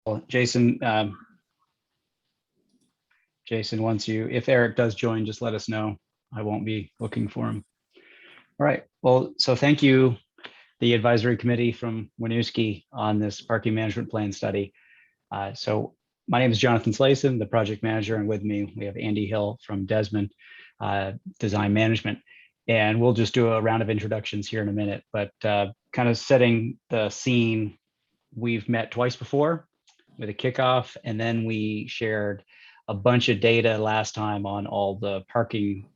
Well, Jason, if Eric does join, just let us know. I won't be looking for him. All right. Well, so thank you, the advisory committee from Winooski on this parking management plan study. So my name is Jonathan Slayson, the project manager, and with me we have Andy Hill from Desmond Design Management. And we'll just do a round of introductions here in a minute, but kind of setting the scene, we've met twice before with a kickoff, and then we shared a bunch of data last time on all the parking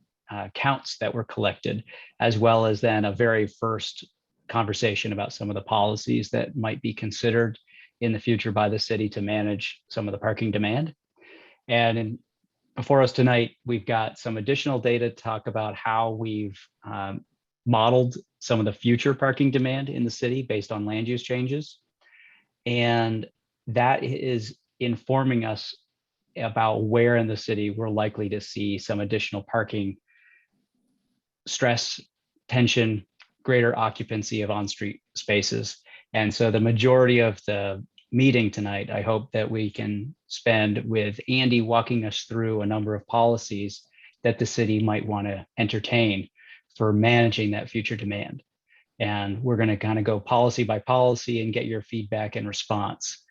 counts that were collected, as well as then a very first conversation about some of the policies that might be considered in the future by the city to manage some of the parking demand. And before us tonight, we've got some additional data to talk about how we've modeled some of the future parking demand in the city based on land use changes. And that is informing us about where in the city we're likely to see some additional parking stress, tension, greater occupancy of on-street spaces. And so the majority of the meeting tonight, I hope that we can spend with Andy walking us through a number of policies that the city might want to entertain for managing that future demand. And we're going to kind of go policy by policy and get your feedback and response.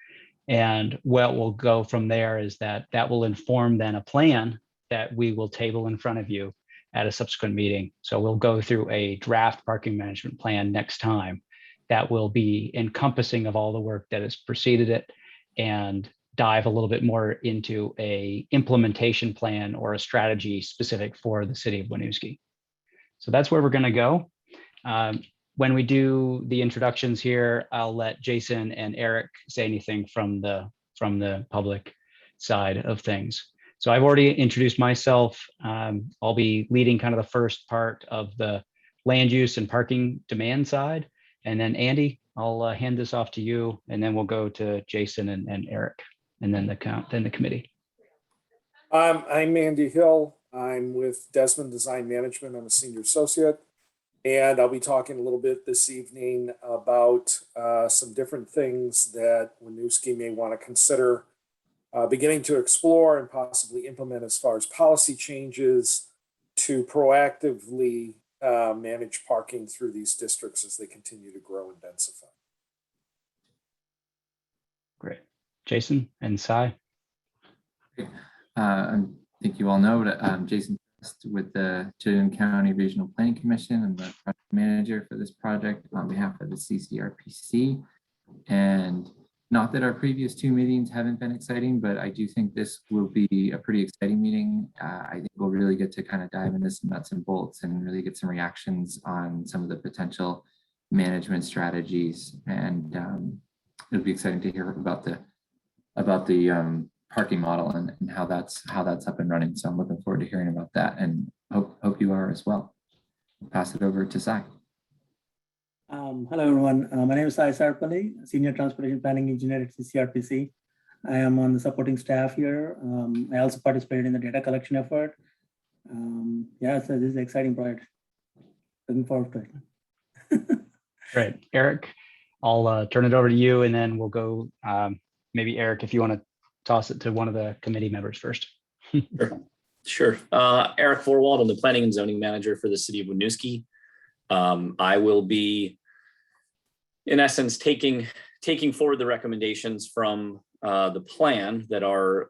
And what will go from there is that will inform then a plan that we will table in front of you at a subsequent meeting. So we'll go through a draft parking management plan next time that will be encompassing of all the work that has preceded it and dive a little bit more into a implementation plan or a strategy specific for the city of Winooski. So that's where we're going to go. When we do the introductions here, I'll let Jason and Eric say anything from the public side of things. So I've already introduced myself. I'll be leading kind of the first part of the land use and parking demand side. And then Andy, I'll hand this off to you, and then we'll go to Jason and Eric, and then the committee. I'm Andy Hill. I'm with Desmond Design Management. I'm a senior associate, and I'll be talking a little bit this evening about some different things that Winooski may want to consider beginning to explore and possibly implement as far as policy changes to proactively manage parking through these districts as they continue to grow and densify. Great. Jason and Cy. I think you all know that I'm Jason with the Chittenden County Regional Planning Commission. I'm the project manager for this project on behalf of the CCRPC. And not that our previous two meetings haven't been exciting, but I do think this will be a pretty exciting meeting. I think we'll really get to kind of dive into some nuts and bolts and really get some reactions on some of the potential management strategies. And it'll be exciting to hear about the parking model and how that's up and running. So I'm looking forward to hearing about that, and hope you are as well. I'll pass it over to Cy. Hello, everyone. My name is Sai Sarpalli, Senior Transportation Planning Engineer at CCRPC. I am on the supporting staff here. I also participated in the data collection effort. So this is an exciting project. Looking forward to it. Great. Eric, I'll turn it over to you, and then we'll go, maybe Eric, if you want to toss it to one of the committee members first. Sure. Eric Forwald, I'm the Planning and Zoning Manager for the City of Winooski. I will be, in essence, taking forward the recommendations from the plan that are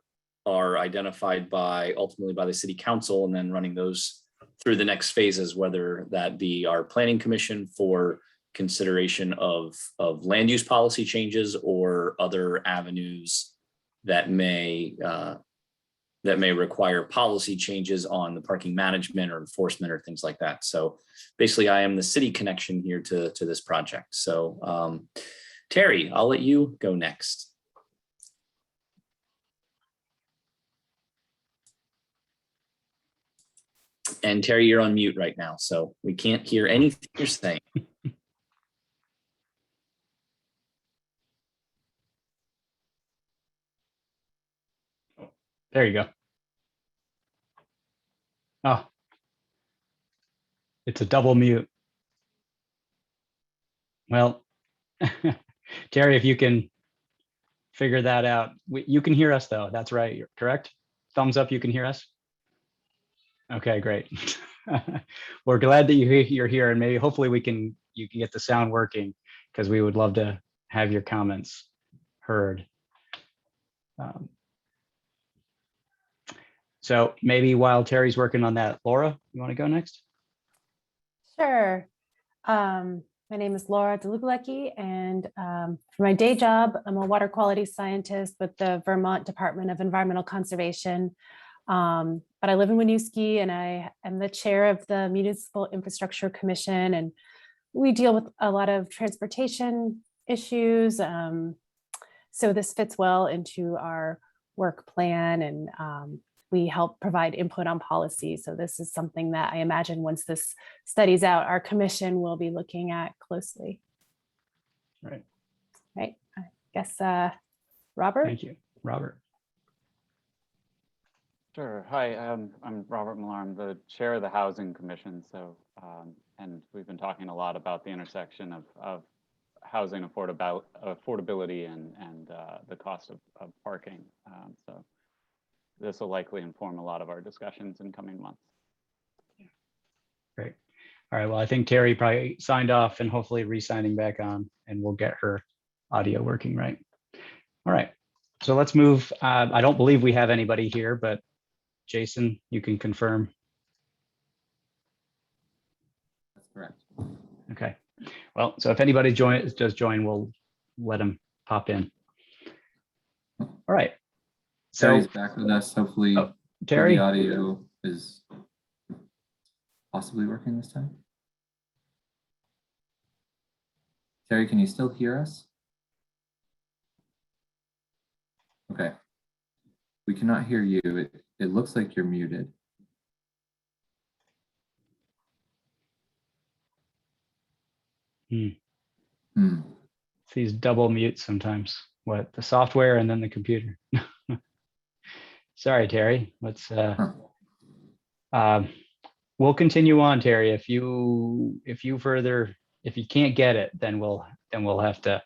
identified ultimately by the City Council, and then running those through the next phases, whether that be our Planning Commission for consideration of land use policy changes or other avenues that may require policy changes on the parking management or enforcement or things like that. So basically, I am the city connection here to this project. So Terry, I'll let you go next. And Terry, you're on mute right now, so we can't hear anything you're saying. There you go. Oh, it's a double mute. Well, Terry, if you can figure that out. You can hear us though. That's right. You're correct. Thumbs up. You can hear us. Okay, great. We're glad that you're here, and maybe hopefully you can get the sound working, because we would love to have your comments heard. So maybe while Terry's working on that, Laura, you want to go next? Sure. My name is Laura DeLugalecki, and for my day job, I'm a water quality scientist with the Vermont Department of Environmental Conservation. But I live in Winooski, and I am the chair of the Municipal Infrastructure Commission, and we deal with a lot of transportation issues. So this fits well into our work plan, and we help provide input on policy. So this is something that I imagine once this study's out, our commission will be looking at closely. Right. Right. I guess, Robert? Thank you. Robert. Sure. Hi, I'm Robert Millar. I'm the chair of the Housing Commission. So, and we've been talking a lot about the intersection of housing affordability and the cost of parking. So this will likely inform a lot of our discussions in coming months. Great. All right. Well, I think Terry probably signed off and hopefully re-signing back on, and we'll get her audio working right. All right. So let's move. I don't believe we have anybody here, but Jason, you can confirm. That's correct. Okay. Well, so if anybody does join, we'll let them pop in. All right. So Terry's back with us. Hopefully, Terry, the audio is possibly working this time. Terry, can you still hear us? Okay. We cannot hear you. It looks like you're muted. these double mutes sometimes. What, the software and then the computer? Sorry, Terry. Let's we'll continue on, Terry. If you can't get it, then we'll have to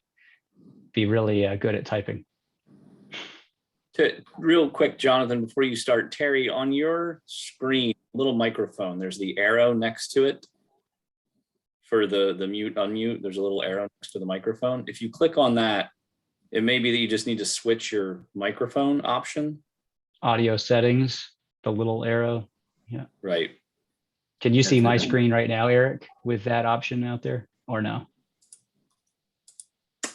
be really good at typing. Real quick, Jonathan, before you start, Terry, on your screen, little microphone, there's the arrow next to it for the mute, unmute. There's a little arrow next to the microphone. If you click on that, it may be that you just need to switch your microphone option. Audio settings, the little arrow. Yeah. Right. Can you see my screen right now, Eric, with that option out there, or no?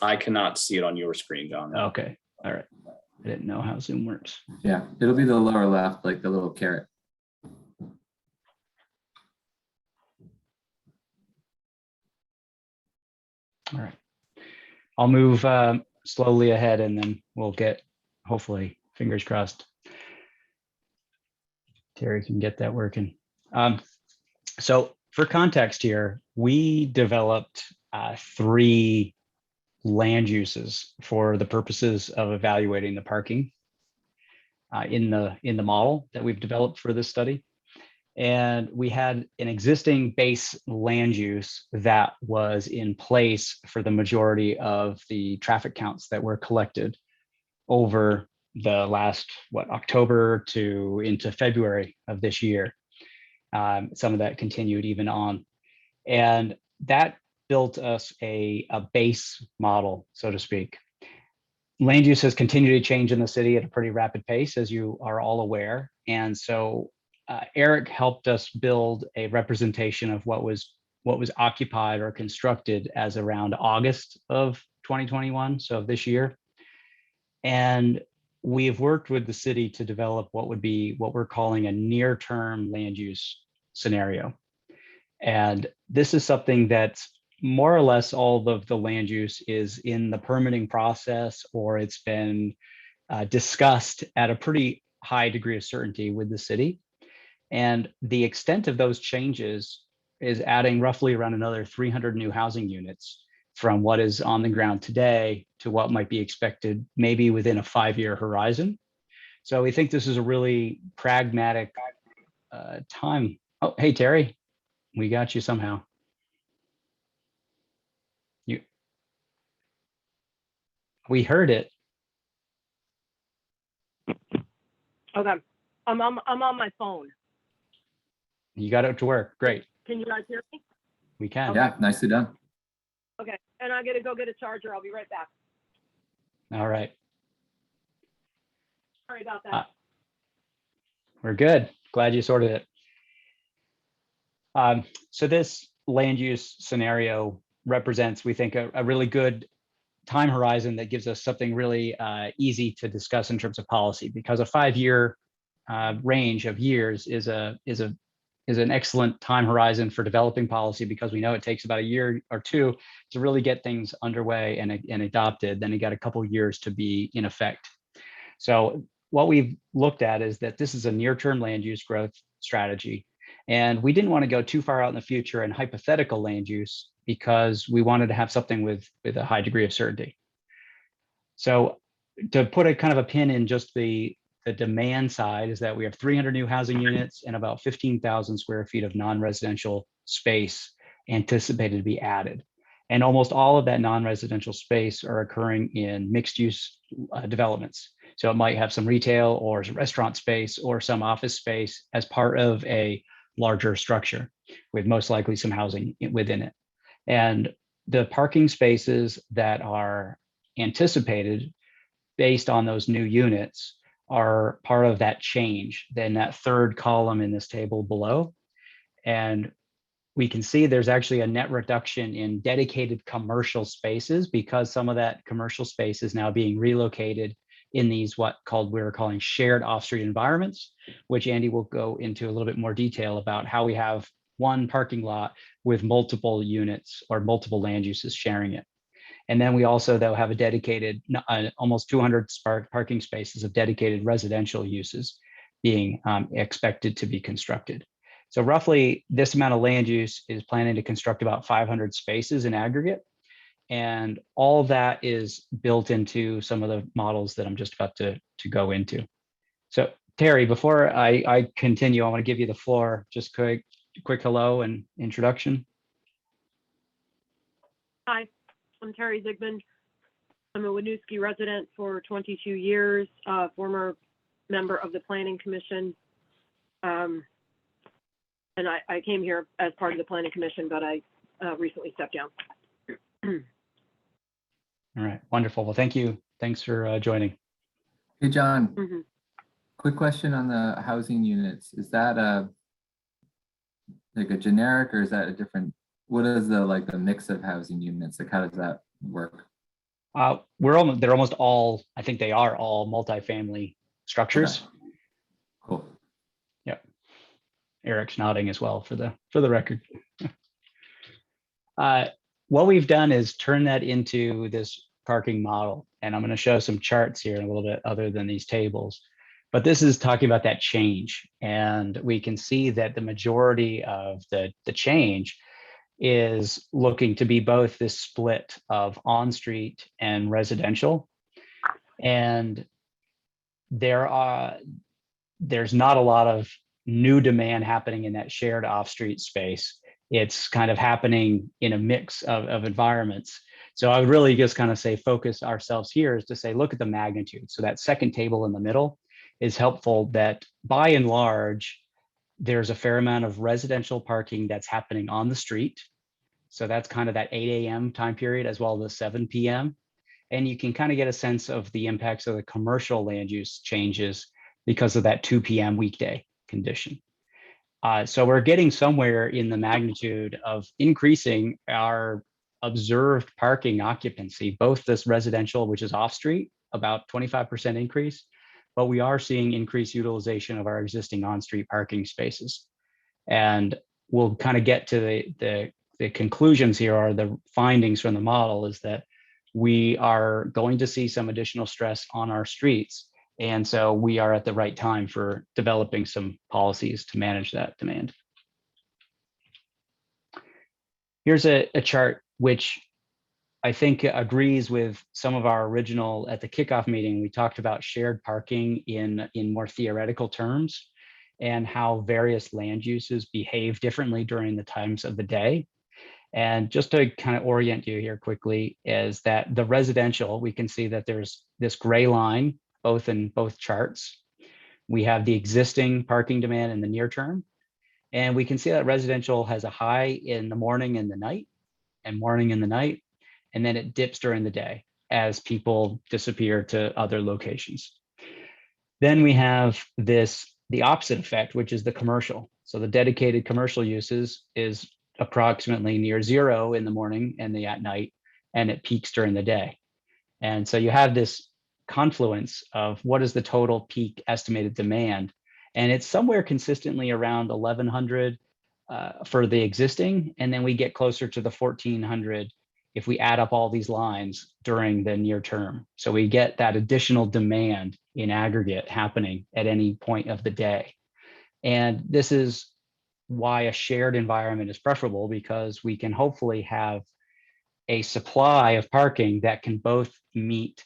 I cannot see it on your screen, John. Okay. All right. I didn't know how Zoom works. Yeah, it'll be the lower left, like the little caret. All right. I'll move slowly ahead and then we'll get, hopefully, fingers crossed, Terry can get that working. So for context here, we developed 3 land uses for the purposes of evaluating the parking in the model that we've developed for this study. And we had an existing base land use that was in place for the majority of the traffic counts that were collected over the last, October to into February of this year. Some of that continued even on. And that built us a base model, so to speak. Land use has continued to change in the city at a pretty rapid pace, as you are all aware. And so Eric helped us build a representation of what was occupied or constructed as around August of 2021, so this year. And we've worked with the city to develop what we're calling a near-term land use scenario. And this is something that's more or less all of the land use is in the permitting process, or it's been discussed at a pretty high degree of certainty with the city. And the extent of those changes is adding roughly around another 300 new housing units from what is on the ground today to what might be expected maybe within a 5-year horizon. So we think this is a really pragmatic time. Oh, hey, Terry, we got you somehow. We heard it. Okay. I'm on my phone. You got it to work. Great. Can you guys hear me? We can. Yeah, nicely done. Okay. And I gotta go get a charger. I'll be right back. All right. Sorry about that. We're good. Glad you sorted it. So this land use scenario represents, we think, a really good time horizon that gives us something really easy to discuss in terms of policy, because a 5-year range of years is an excellent time horizon for developing policy, because we know it takes about a year or two to really get things underway and adopted. Then you got a couple years to be in effect. So what we've looked at is that this is a near-term land use growth strategy. And we didn't want to go too far out in the future in hypothetical land use, because we wanted to have something with a high degree of certainty. So to put a kind of a pin in just the demand side, is that we have 300 new housing units and about 15,000 square feet of non-residential space anticipated to be added. And almost all of that non-residential space are occurring in mixed use developments. So it might have some retail or restaurant space or some office space as part of a larger structure, with most likely some housing within it. And the parking spaces that are anticipated based on those new units are part of that change, then that third column in this table below. And we can see there's actually a net reduction in dedicated commercial spaces, because some of that commercial space is now being relocated in these we're calling shared off-street environments, which Andy will go into a little bit more detail about how we have one parking lot with multiple units or multiple land uses sharing it. And then we also, though, have a dedicated, almost 200 parking spaces of dedicated residential uses being expected to be constructed. So roughly this amount of land use is planning to construct about 500 spaces in aggregate. And all that is built into some of the models that I'm just about to go into. So Terry, before I continue, I want to give you the floor. Just quick hello and introduction. Hi, I'm Terry Zigman. I'm a Winooski resident for 22 years, former member of the Planning Commission. And I came here as part of the Planning Commission, but I recently stepped down. All right, wonderful. Well, thank you. Thanks for joining. Hey, John, Mhm. quick question on the housing units. Is that like a generic, or is that a different, what is the mix of housing units? Like, how does that work? They're almost all, I think they are all multifamily structures. Okay. Cool. Yep. Eric's nodding as well for the record. What we've done is turn that into this parking model. And I'm going to show some charts here in a little bit other than these tables. But this is talking about that change. And we can see that the majority of the change is looking to be both this split of on-street and residential. And there's not a lot of new demand happening in that shared off-street space. It's kind of happening in a mix of environments. So I would really just kind of say focus ourselves here is to say, look at the magnitude. So that second table in the middle is helpful, that by and large, there's a fair amount of residential parking that's happening on the street. So that's kind of that 8 a.m. time period as well as 7 p.m. And you can kind of get a sense of the impacts of the commercial land use changes because of that 2 p.m. weekday condition. So we're getting somewhere in the magnitude of increasing our observed parking occupancy, both this residential, which is off street, about 25% increase, but we are seeing increased utilization of our existing on-street parking spaces. And we'll kind of get to the conclusions here, are the findings from the model, is that we are going to see some additional stress on our streets. And so we are at the right time for developing some policies to manage that demand. Here's a chart which I think agrees with some of our original, at the kickoff meeting, we talked about shared parking in more theoretical terms and how various land uses behave differently during the times of the day. And just to kind of orient you here quickly, is that the residential, we can see that there's this gray line in both charts. We have the existing parking demand in the near term. And we can see that residential has a high in the morning and the night, and morning and the night, and then it dips during the day as people disappear to other locations. Then we have the opposite effect, which is the commercial. So the dedicated commercial uses is approximately near zero in the morning and at night, and it peaks during the day. And so you have this confluence of what is the total peak estimated demand. And it's somewhere consistently around 1,100 for the existing. And then we get closer to the 1,400 if we add up all these lines during the near term. So we get that additional demand in aggregate happening at any point of the day. And this is why a shared environment is preferable, because we can hopefully have a supply of parking that can both meet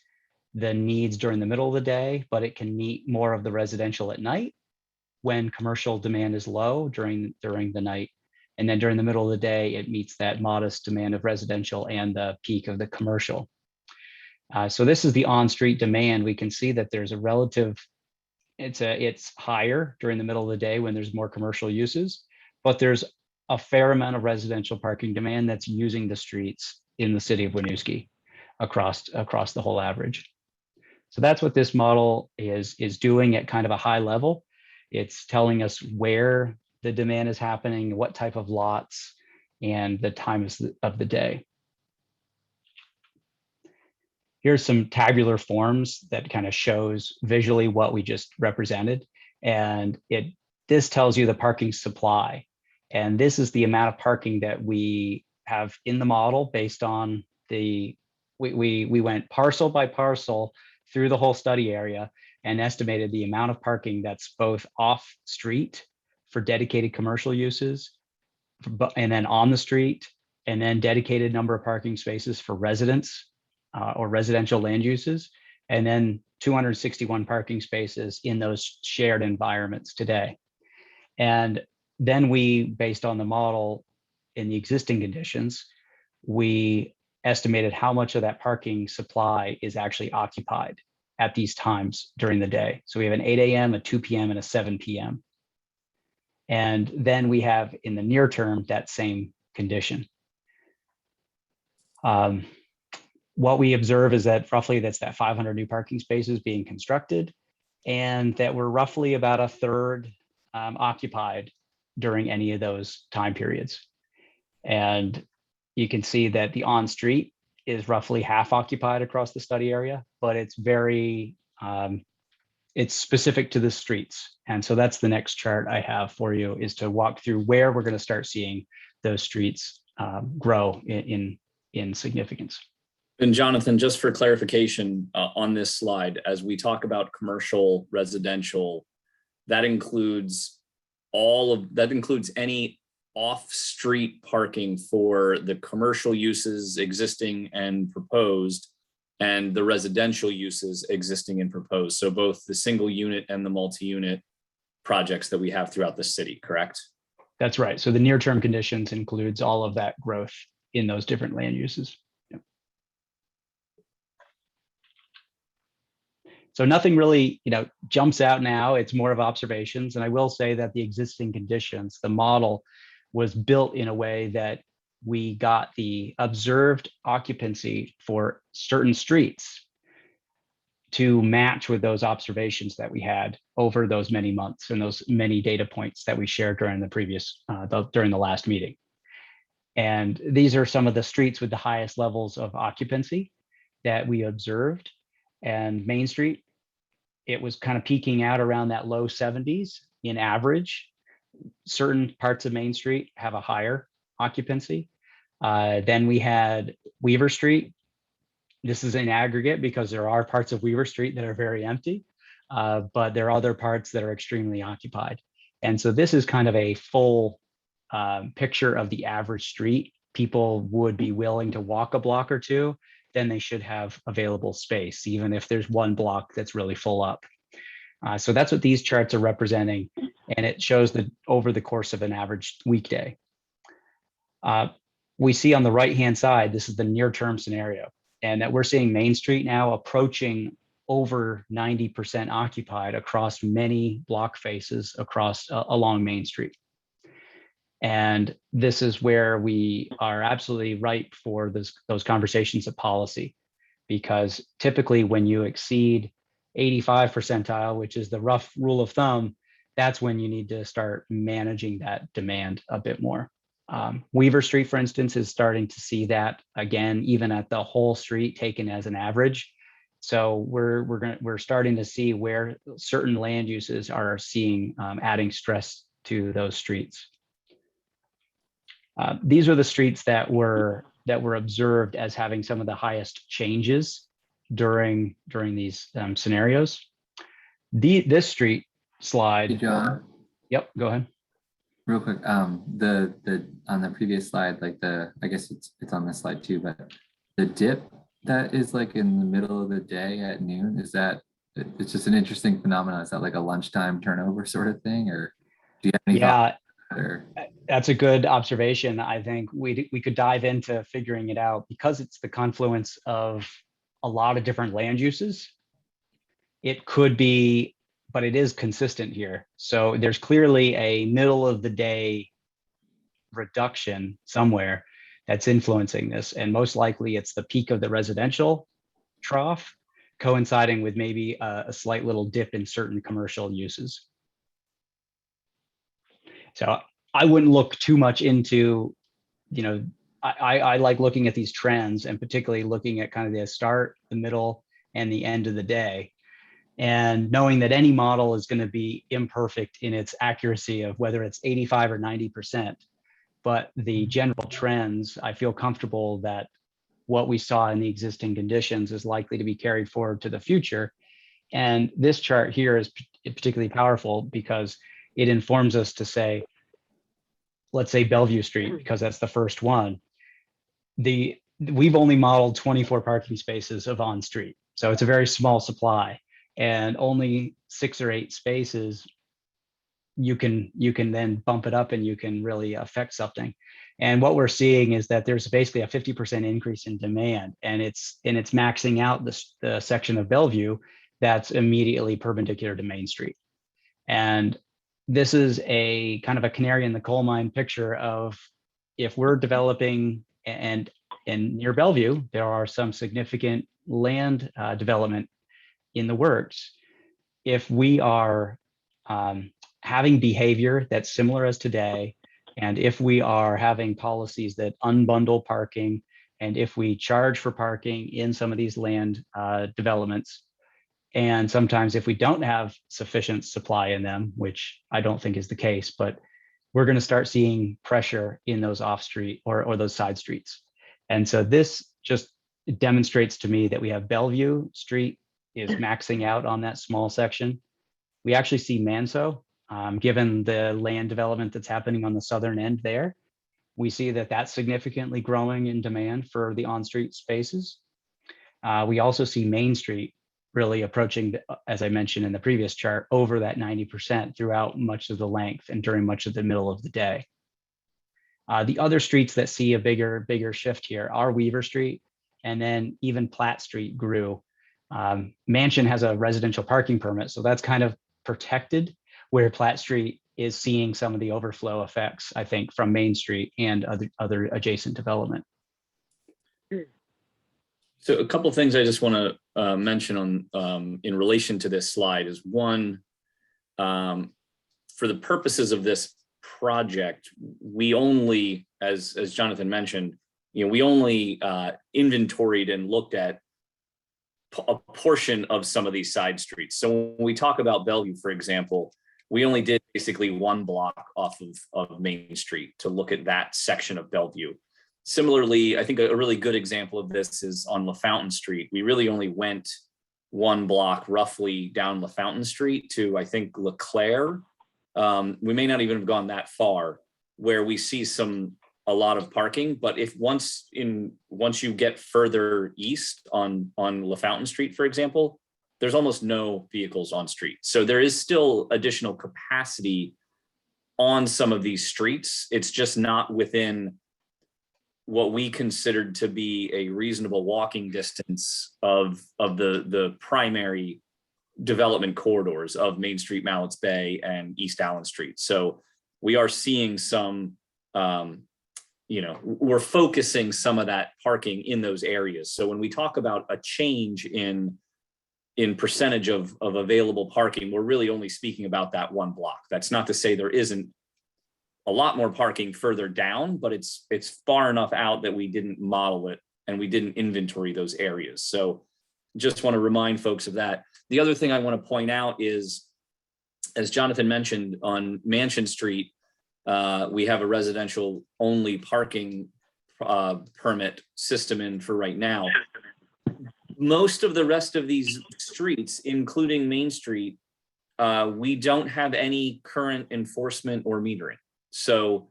the needs during the middle of the day, but it can meet more of the residential at night when commercial demand is low during the night. And then during the middle of the day, it meets that modest demand of residential and the peak of the commercial. So this is the on-street demand. We can see that there's a relative, it's higher during the middle of the day when there's more commercial uses, but there's a fair amount of residential parking demand that's using the streets in the city of Winooski across the whole average. So that's what this model is doing at kind of a high level. It's telling us where the demand is happening, what type of lots, and the times of the day. Here's some tabular forms that kind of shows visually what we just represented. And this tells you the parking supply. And this is the amount of parking that we have in the model based on we went parcel by parcel through the whole study area and estimated the amount of parking that's both off street for dedicated commercial uses, and then on the street, and then dedicated number of parking spaces for residents or residential land uses, and then 261 parking spaces in those shared environments today. And then we, based on the model in the existing conditions, we estimated how much of that parking supply is actually occupied at these times during the day. So we have an 8 a.m., a 2 p.m., and a 7 p.m. And then we have in the near term that same condition. What we observe is that roughly that's that 500 new parking spaces being constructed, and that we're roughly about a third occupied during any of those time periods. And you can see that the on-street is roughly half occupied across the study area, but it's very, it's specific to the streets. And so that's the next chart I have for you, is to walk through where we're going to start seeing those streets grow in significance. And Jonathan, just for clarification on this slide, as we talk about commercial, residential, that includes any off-street parking for the commercial uses existing and proposed, and the residential uses existing and proposed. So both the single unit and the multi-unit projects that we have throughout the city, correct? That's right. So the near-term conditions includes all of that growth in those different land uses. Yep. So nothing really, jumps out now. It's more of observations. And I will say that the existing conditions, the model was built in a way that we got the observed occupancy for certain streets to match with those observations that we had over those many months and those many data points that we shared during the previous, during the last meeting. And these are some of the streets with the highest levels of occupancy that we observed. And Main Street, it was kind of peaking out around that low 70s in average. Certain parts of Main Street have a higher occupancy. Then we had Weaver Street. This is in aggregate because there are parts of Weaver Street that are very empty, but there are other parts that are extremely occupied. And so this is kind of a full picture of the average street. People would be willing to walk a block or two, then they should have available space, even if there's one block that's really full up. So that's what these charts are representing. And it shows that over the course of an average weekday. We see on the right-hand side, this is the near-term scenario, and that we're seeing Main Street now approaching over 90% occupied across many block faces across along Main Street. And this is where we are absolutely ripe for those conversations of policy, because typically when you exceed 85 percentile, which is the rough rule of thumb, that's when you need to start managing that demand a bit more. Weaver Street, for instance, is starting to see that again, even at the whole street taken as an average. So we're starting to see where certain land uses are seeing adding stress to those streets. These are the streets that were observed as having some of the highest changes during these scenarios. This street slide. Hey, John, Yep, go ahead. real quick. The on the previous slide, like I guess it's on this slide too, but the dip that is like in the middle of the day at noon, is that, it's just an interesting phenomenon. Is that like a lunchtime turnover sort of thing, or do you have any thoughts? Or That's a good observation. I think we could dive into figuring it out, because it's the confluence of a lot of different land uses. It could be, but it is consistent here. So there's clearly a middle of the day reduction somewhere that's influencing this. And most likely it's the peak of the residential trough coinciding with maybe a slight little dip in certain commercial uses. So I wouldn't look too much into, I like looking at these trends, and particularly looking at kind of the start, the middle, and the end of the day, and knowing that any model is going to be imperfect in its accuracy of whether it's 85 or 90%. But the general trends, I feel comfortable that what we saw in the existing conditions is likely to be carried forward to the future. And this chart here is particularly powerful because it informs us to say, let's say Bellevue Street, because that's the first one. We've only modeled 24 parking spaces of on-street. So it's a very small supply, and only 6 or 8 spaces you can then bump it up and you can really affect something. And what we're seeing is that there's basically a 50% increase in demand, and it's maxing out the section of Bellevue that's immediately perpendicular to Main Street. And this is a kind of a canary in the coal mine picture of, if we're developing, and near Bellevue, there are some significant land development in the works. If we are having behavior that's similar as today, and if we are having policies that unbundle parking, and if we charge for parking in some of these land developments, and sometimes if we don't have sufficient supply in them, which I don't think is the case, but we're going to start seeing pressure in those off-street or those side streets. And so this just demonstrates to me that we have Bellevue Street is maxing out on that small section. We actually see Manso, given the land development that's happening on the southern end there. We see that that's significantly growing in demand for the on-street spaces. We also see Main Street really approaching, as I mentioned in the previous chart, over that 90% throughout much of the length and during much of the middle of the day. The other streets that see a bigger shift here are Weaver Street, and then even Platt Street grew. Mansion has a residential parking permit, so that's kind of protected, where Platt Street is seeing some of the overflow effects, I think, from Main Street and other adjacent development. So a couple of things I just want to mention on in relation to this slide is, one, for the purposes of this project, we only, as Jonathan mentioned, we only inventoried and looked at a portion of some of these side streets. So when we talk about Bellevue, for example, we only did basically one block off of Main Street to look at that section of Bellevue. Similarly, I think a really good example of this is on LaFountain Street. We really only went one block roughly down LaFountain Street to, I think, LeClaire. We may not even have gone that far, where we see a lot of parking. But if once you get further east on LaFountain Street, for example, there's almost no vehicles on street. So there is still additional capacity on some of these streets. It's just not within what we considered to be a reasonable walking distance of the primary development corridors of Main Street, Mallett's Bay, and East Allen Street. So we are seeing some, we're focusing some of that parking in those areas. So when we talk about a change in percentage of available parking, we're really only speaking about that one block. That's not to say there isn't a lot more parking further down, but it's far enough out that we didn't model it and we didn't inventory those areas. So just want to remind folks of that. The other thing I want to point out is, as Jonathan mentioned, on Mansion Street, we have a residential only parking permit system in for right now. Most of the rest of these streets, including Main Street, we don't have any current enforcement or metering. So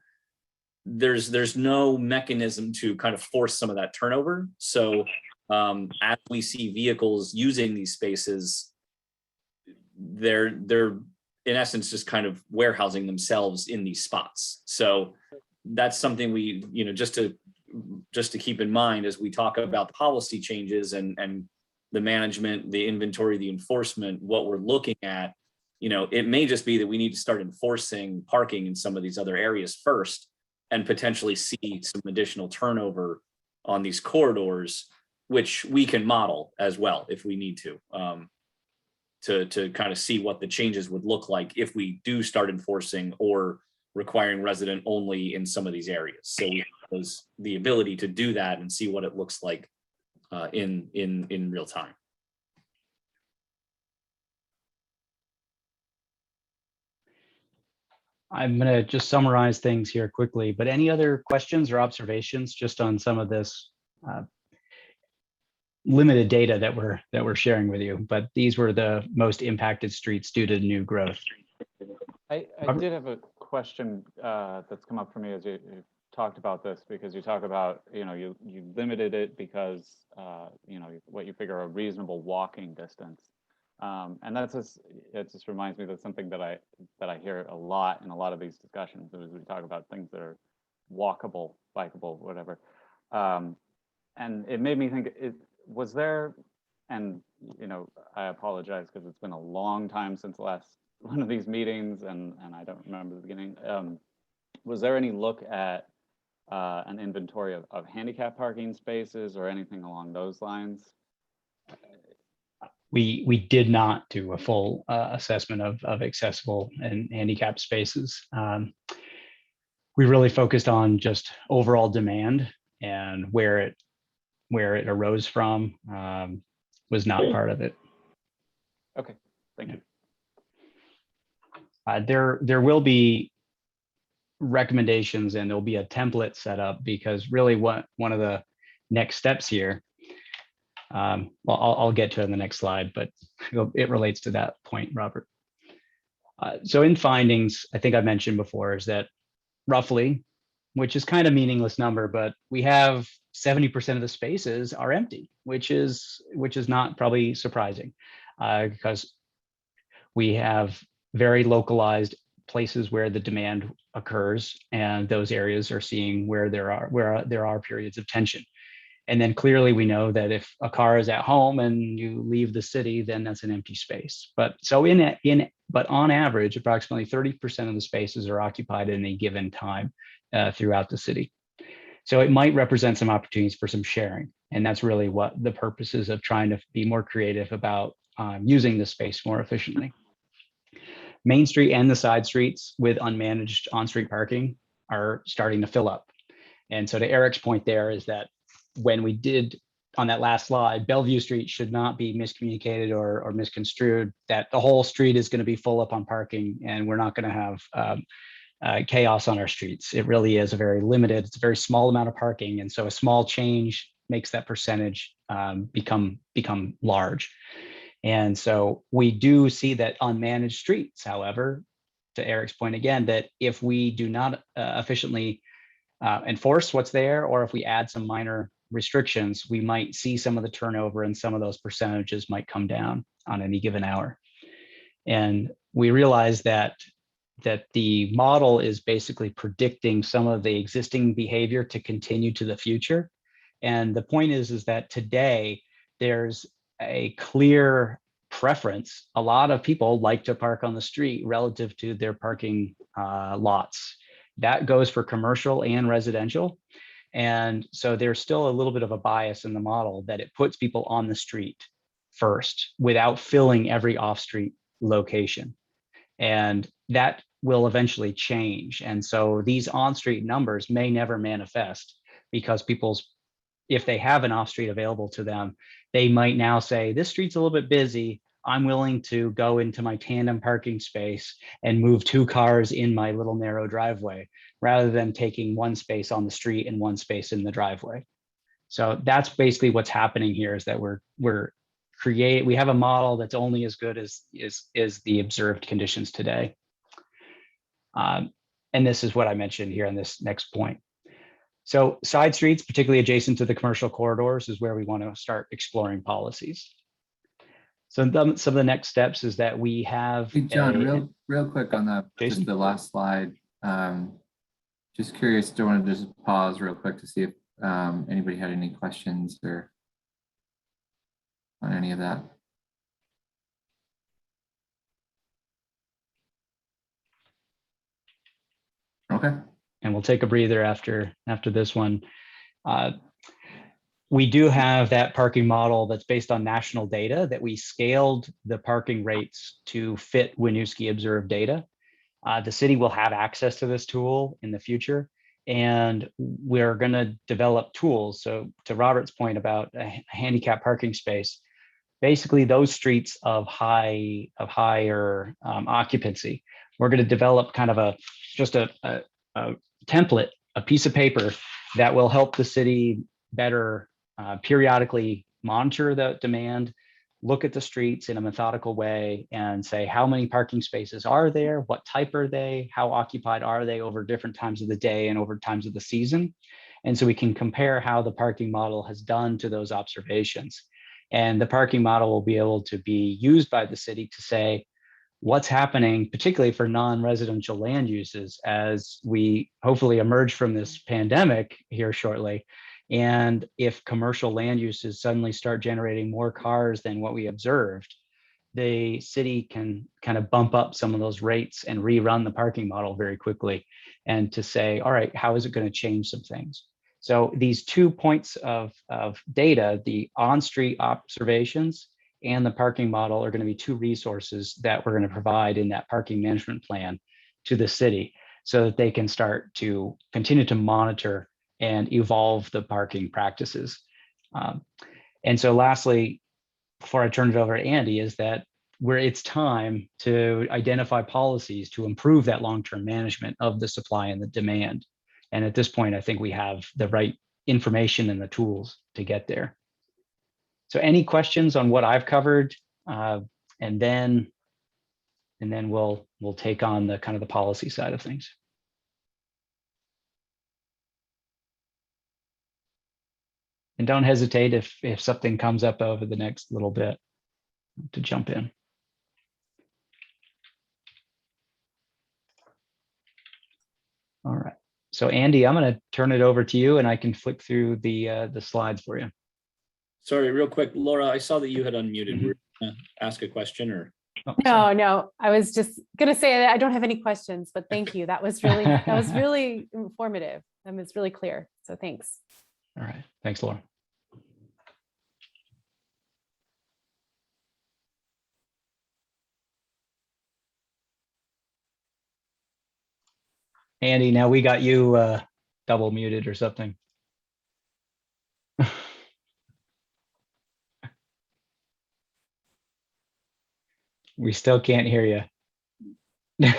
there's no mechanism to kind of force some of that turnover. So as we see vehicles using these spaces, they're in essence just kind of warehousing themselves in these spots. So that's something we, just to keep in mind as we talk about policy changes and the management, the inventory, the enforcement, what we're looking at. It may just be that we need to start enforcing parking in some of these other areas first and potentially see some additional turnover on these corridors, which we can model as well if we need to kind of see what the changes would look like if we do start enforcing or requiring resident only in some of these areas. So we have the ability to do that and see what it looks like in real time. I'm going to just summarize things here quickly, but any other questions or observations just on some of this limited data that we're sharing with you, but these were the most impacted streets due to new growth. I did have a question that's come up for me as you talked about this, because you talk about, you limited it because, what you figure a reasonable walking distance. And it just reminds me that something that I hear a lot in a lot of these discussions as we talk about things that are walkable, bikeable, whatever. And it made me think, was there, and I apologize because it's been a long time since the last one of these meetings, and I don't remember the beginning. Was there any look at an inventory of handicap parking spaces or anything along those lines? We did not do a full assessment of accessible and handicap spaces. We really focused on just overall demand, and where it arose from was not part of it. Okay, thank you. There will be recommendations and there'll be a template set up, because really one of the next steps here, well, I'll get to it in the next slide, but it relates to that point, Robert. So in findings, I think I mentioned before, is that roughly, which is kind of meaningless number, but we have 70% of the spaces are empty, which is not probably surprising, because we have very localized places where the demand occurs, and those areas are seeing where there are periods of tension. And then clearly we know that if a car is at home and you leave the city, then that's an empty space. But so but on average, approximately 30% of the spaces are occupied in a given time throughout the city. So it might represent some opportunities for some sharing. And that's really what the purpose is of trying to be more creative about using the space more efficiently. Main Street and the side streets with unmanaged on-street parking are starting to fill up. And so to Eric's point there is that when we did on that last slide, Bellevue Street should not be miscommunicated or misconstrued, that the whole street is going to be full up on parking and we're not going to have chaos on our streets. It really is it's a very small amount of parking. And so a small change makes that percentage become large. And so we do see that unmanaged streets, however, to Eric's point again, that if we do not efficiently enforce what's there, or if we add some minor restrictions, we might see some of the turnover and some of those percentages might come down on any given hour. And we realize that that the model is basically predicting some of the existing behavior to continue to the future. And the point is that today there's a clear preference. A lot of people like to park on the street relative to their parking lots. That goes for commercial and residential. And so there's still a little bit of a bias in the model that it puts people on the street first without filling every off-street location. And that will eventually change. And so these on-street numbers may never manifest because if they have an off-street available to them, they might now say, this street's a little bit busy. I'm willing to go into my tandem parking space and move 2 cars in my little narrow driveway, rather than taking 1 space on the street and 1 space in the driveway. So that's basically what's happening here, is that we have a model that's only as good as the observed conditions today. And this is what I mentioned here in this next point. So side streets, particularly adjacent to the commercial corridors, is where we want to start exploring policies. So some of the next steps is that we have— Hey, John, real quick on that, Jason? just the last slide. Just curious, do you want to just pause real quick to see if anybody had any questions or on any of that? Okay. And we'll take a breather after this one. We do have that parking model that's based on national data that we scaled the parking rates to fit Winooski observed data. The city will have access to this tool in the future, and we're going to develop tools. So to Robert's point about a handicap parking space, basically those streets of higher occupancy, we're going to develop kind of a template, a piece of paper that will help the city better periodically monitor the demand, look at the streets in a methodical way and say, how many parking spaces are there? What type are they? How occupied are they over different times of the day and over times of the season? And so we can compare how the parking model has done to those observations. And the parking model will be able to be used by the city to say what's happening, particularly for non-residential land uses, as we hopefully emerge from this pandemic here shortly. And if commercial land uses suddenly start generating more cars than what we observed, the city can kind of bump up some of those rates and rerun the parking model very quickly, and to say, all right, how is it going to change some things? So these 2 points of data, the on-street observations and the parking model, are going to be 2 resources that we're going to provide in that parking management plan to the city, so that they can start to continue to monitor and evolve the parking practices. And so lastly, before I turn it over to Andy, is that it's time to identify policies to improve that long-term management of the supply and the demand. And at this point, I think we have the right information and the tools to get there. So any questions on what I've covered? And then we'll take on the kind of the policy side of things. And don't hesitate if something comes up over the next little bit to jump in. All right. So Andy, I'm going to turn it over to you, and I can flick through the slides for you. Sorry, real quick, Laura, I saw that you had unmuted. Were you gonna ask a question or? Oh, sorry. No, I was just gonna say that I don't have any questions, but thank you. That was really informative and it's really clear. So thanks. All right. Thanks, Laura. Andy, now we got you double muted or something. We still can't hear you.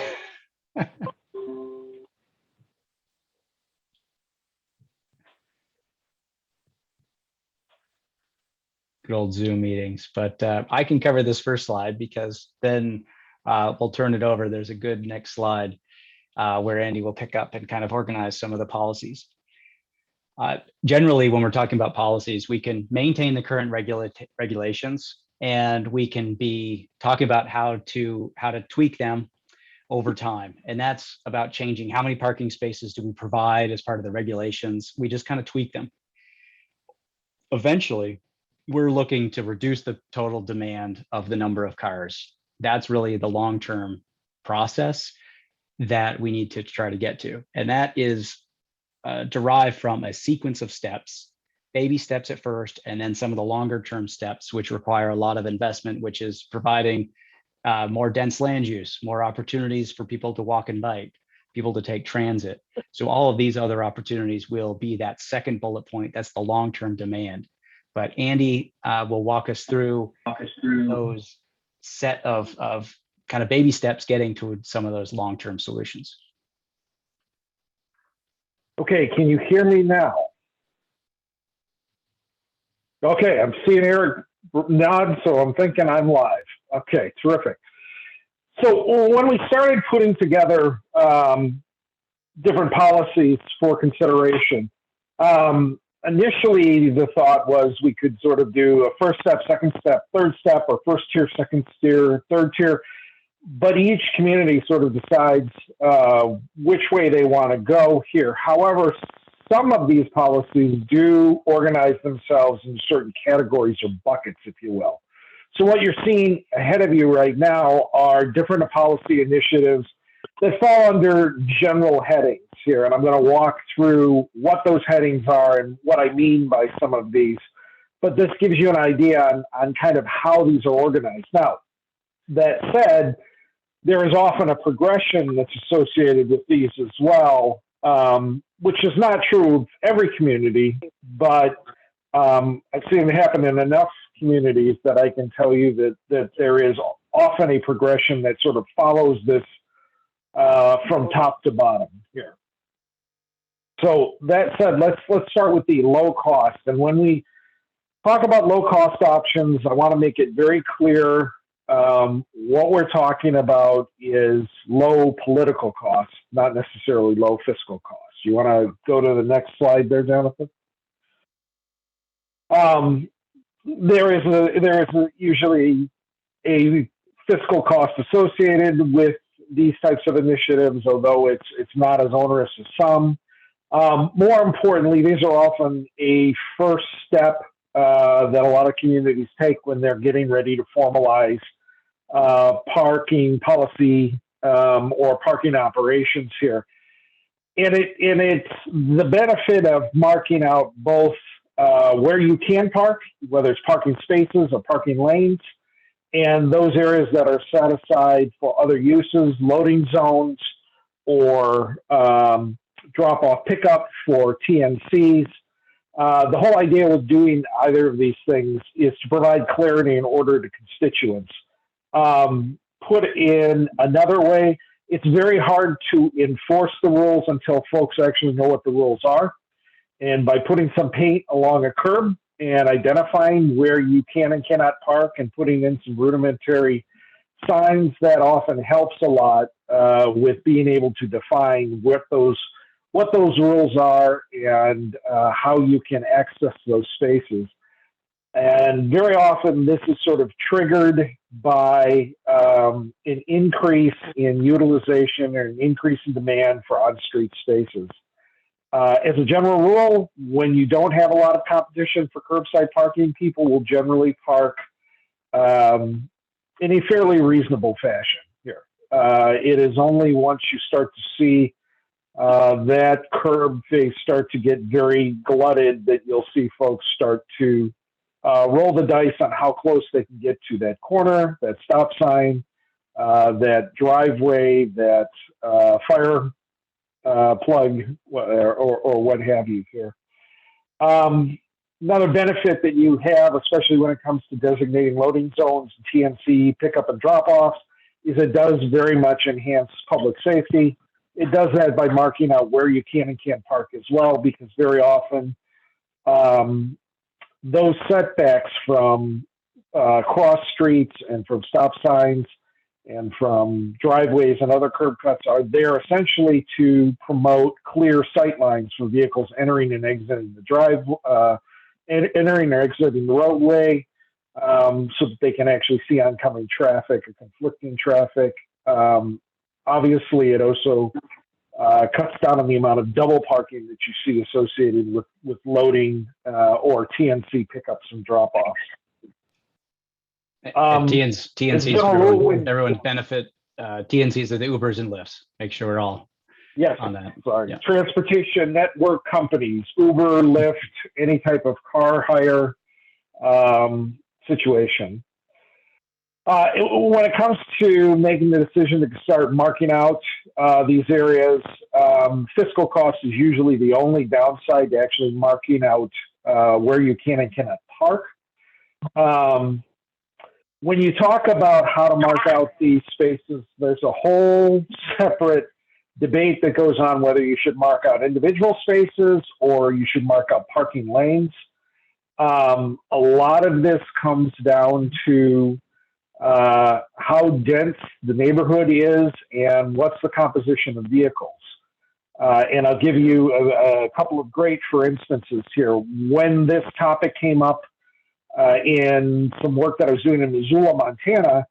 Good old Zoom meetings, but I can cover this first slide, because then we'll turn it over. There's a good next slide where Andy will pick up and kind of organize some of the policies. Generally, when we're talking about policies, we can maintain the current regulations, and we can be talking about how to tweak them, over time. And that's about changing how many parking spaces do we provide as part of the regulations. We just kind of tweak them. Eventually, we're looking to reduce the total demand of the number of cars. That's really the long-term process that we need to try to get to. And that is derived from a sequence of steps, baby steps at first, and then some of the longer term steps, which require a lot of investment, which is providing more dense land use, more opportunities for people to walk and bike, people to take transit. So all of these other opportunities will be that second bullet point. That's the long-term demand. But Andy will walk us through those set of kind of baby steps getting to some of those long-term solutions. Okay, can you hear me now? Okay, I'm seeing Eric nod, so I'm thinking I'm live. Okay, terrific. So when we started putting together different policies for consideration, initially the thought was we could sort of do a first step, second step, third step, or first tier, second tier, third tier. But each community sort of decides which way they want to go here. However, some of these policies do organize themselves in certain categories or buckets, if you will. So what you're seeing ahead of you right now are different policy initiatives that fall under general headings here. And I'm going to walk through what those headings are and what I mean by some of these. But this gives you an idea on kind of how these are organized. Now, that said, there is often a progression that's associated with these as well, which is not true of every community, but I've seen it happen in enough communities that I can tell you that there is often a progression that sort of follows this from top to bottom here. So that said, let's start with the low cost. And when we talk about low cost options, I want to make it very clear what we're talking about is low political costs, not necessarily low fiscal costs. You want to go to the next slide there, Jonathan? There is usually a fiscal cost associated with these types of initiatives, although it's not as onerous as some. More importantly, these are often a first step that a lot of communities take when they're getting ready to formalize parking policy or parking operations here. And it's the benefit of marking out both where you can park, whether it's parking spaces or parking lanes, and those areas that are set aside for other uses, loading zones, or drop-off pickup for TNCs. The whole idea with doing either of these things is to provide clarity and order to constituents. Put in another way, it's very hard to enforce the rules until folks actually know what the rules are. And by putting some paint along a curb and identifying where you can and cannot park and putting in some rudimentary signs, that often helps a lot with being able to define what those rules are and how you can access those spaces. And very often this is sort of triggered by an increase in utilization or an increase in demand for on-street spaces. As a general rule, when you don't have a lot of competition for curbside parking, people will generally park in a fairly reasonable fashion here. It is only once you start to see that curb face start to get very glutted that you'll see folks start to roll the dice on how close they can get to that corner, that stop sign, that driveway, that fire plug, or what have you here. Another benefit that you have, especially when it comes to designating loading zones, TNC, pickup and drop-offs, is it does very much enhance public safety. It does that by marking out where you can and can't park as well, because very often those setbacks from cross streets and from stop signs and from driveways and other curb cuts are there essentially to promote clear sight lines for vehicles entering and exiting the entering or exiting the roadway, so that they can actually see oncoming traffic or conflicting traffic. obviously, it also cuts down on the amount of double parking that you see associated with loading or TNC pickups and drop-offs. TNCs for everyone's benefit. TNCs are the Ubers and Lyfts. Make sure we're all Yes, on that. sorry. Yeah. Transportation network companies, Uber, Lyft, any type of car hire situation. When it comes to making the decision to start marking out these areas, fiscal cost is usually the only downside to actually marking out where you can and cannot park. When you talk about how to mark out these spaces, there's a whole separate debate that goes on whether you should mark out individual spaces or you should mark out parking lanes. A lot of this comes down to how dense the neighborhood is and what's the composition of vehicles. And I'll give you a couple of great for instances here. When this topic came up in some work that I was doing in Missoula, Montana,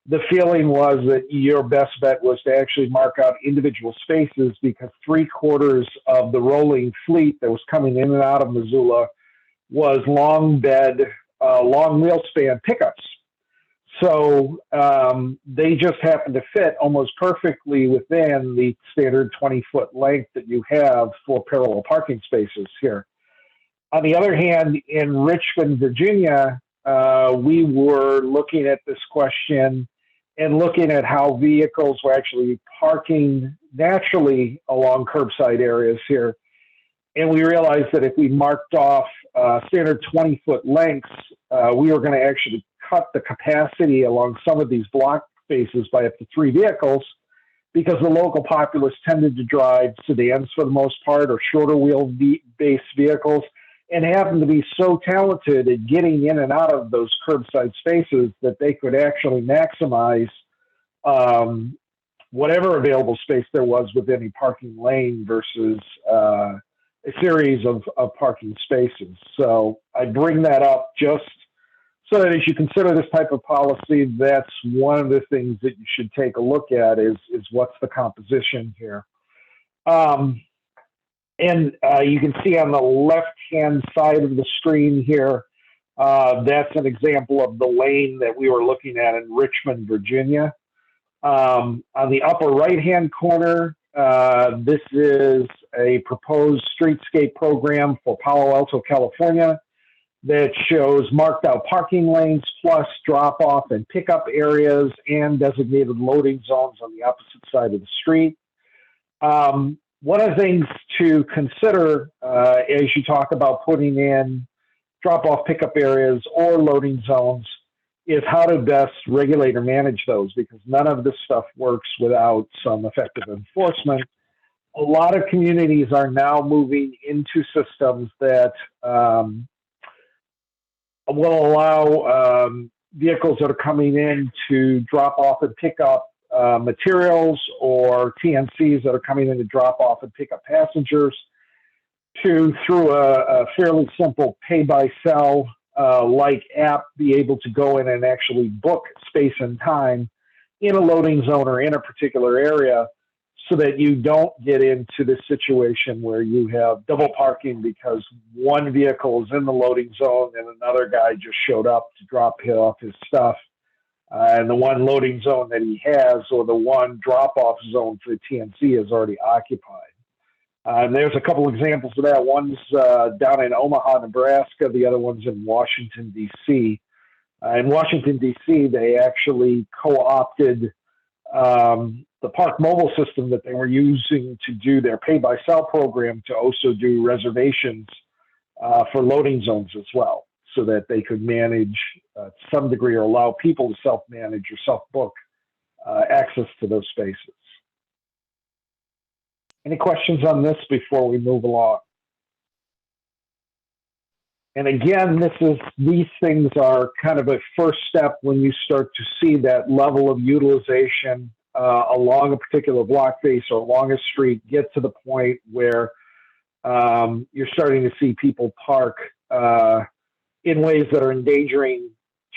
the feeling was that your best bet was to actually mark out individual spaces because 3/4 of the rolling fleet that was coming in and out of Missoula was long bed, long wheel span pickups. So they just happen to fit almost perfectly within the standard 20-foot length that you have for parallel parking spaces here. On the other hand, in Richmond, Virginia, we were looking at this question and looking at how vehicles were actually parking naturally along curbside areas here. And we realized that if we marked off standard 20-foot lengths, we were going to actually cut the capacity along some of these block spaces by up to 3 vehicles because the local populace tended to drive sedans for the most part or shorter wheel-based vehicles and happened to be so talented at getting in and out of those curbside spaces that they could actually maximize whatever available space there was within a parking lane versus a series of parking spaces. So I bring that up just so that as you consider this type of policy, that's one of the things that you should take a look at is what's the composition here. And you can see on the left-hand side of the screen here, that's an example of the lane that we were looking at in Richmond, Virginia. On the upper right-hand corner, this is a proposed streetscape program for Palo Alto, California that shows marked out parking lanes plus drop-off and pickup areas and designated loading zones on the opposite side of the street. One of the things to consider as you talk about putting in drop-off pickup areas or loading zones is how to best regulate or manage those, because none of this stuff works without some effective enforcement. A lot of communities are now moving into systems that will allow vehicles that are coming in to drop off and pick up materials or TNCs that are coming in to drop off and pick up passengers to, through a fairly simple pay-by-cell like app, be able to go in and actually book space and time in a loading zone or in a particular area so that you don't get into this situation where you have double parking because one vehicle is in the loading zone and another guy just showed up to drop off his stuff. And the one loading zone that he has or the one drop-off zone for the TNC is already occupied. And there's a couple examples of that. One's down in Omaha, Nebraska. The other one's in Washington, D.C. In Washington, D.C., they actually co-opted the Park Mobile system that they were using to do their pay-by-cell program to also do reservations for loading zones as well, so that they could manage to some degree or allow people to self-manage or self-book access to those spaces. Any questions on this before we move along? And again, these things are kind of a first step when you start to see that level of utilization along a particular block face or along a street get to the point where you're starting to see people park in ways that are endangering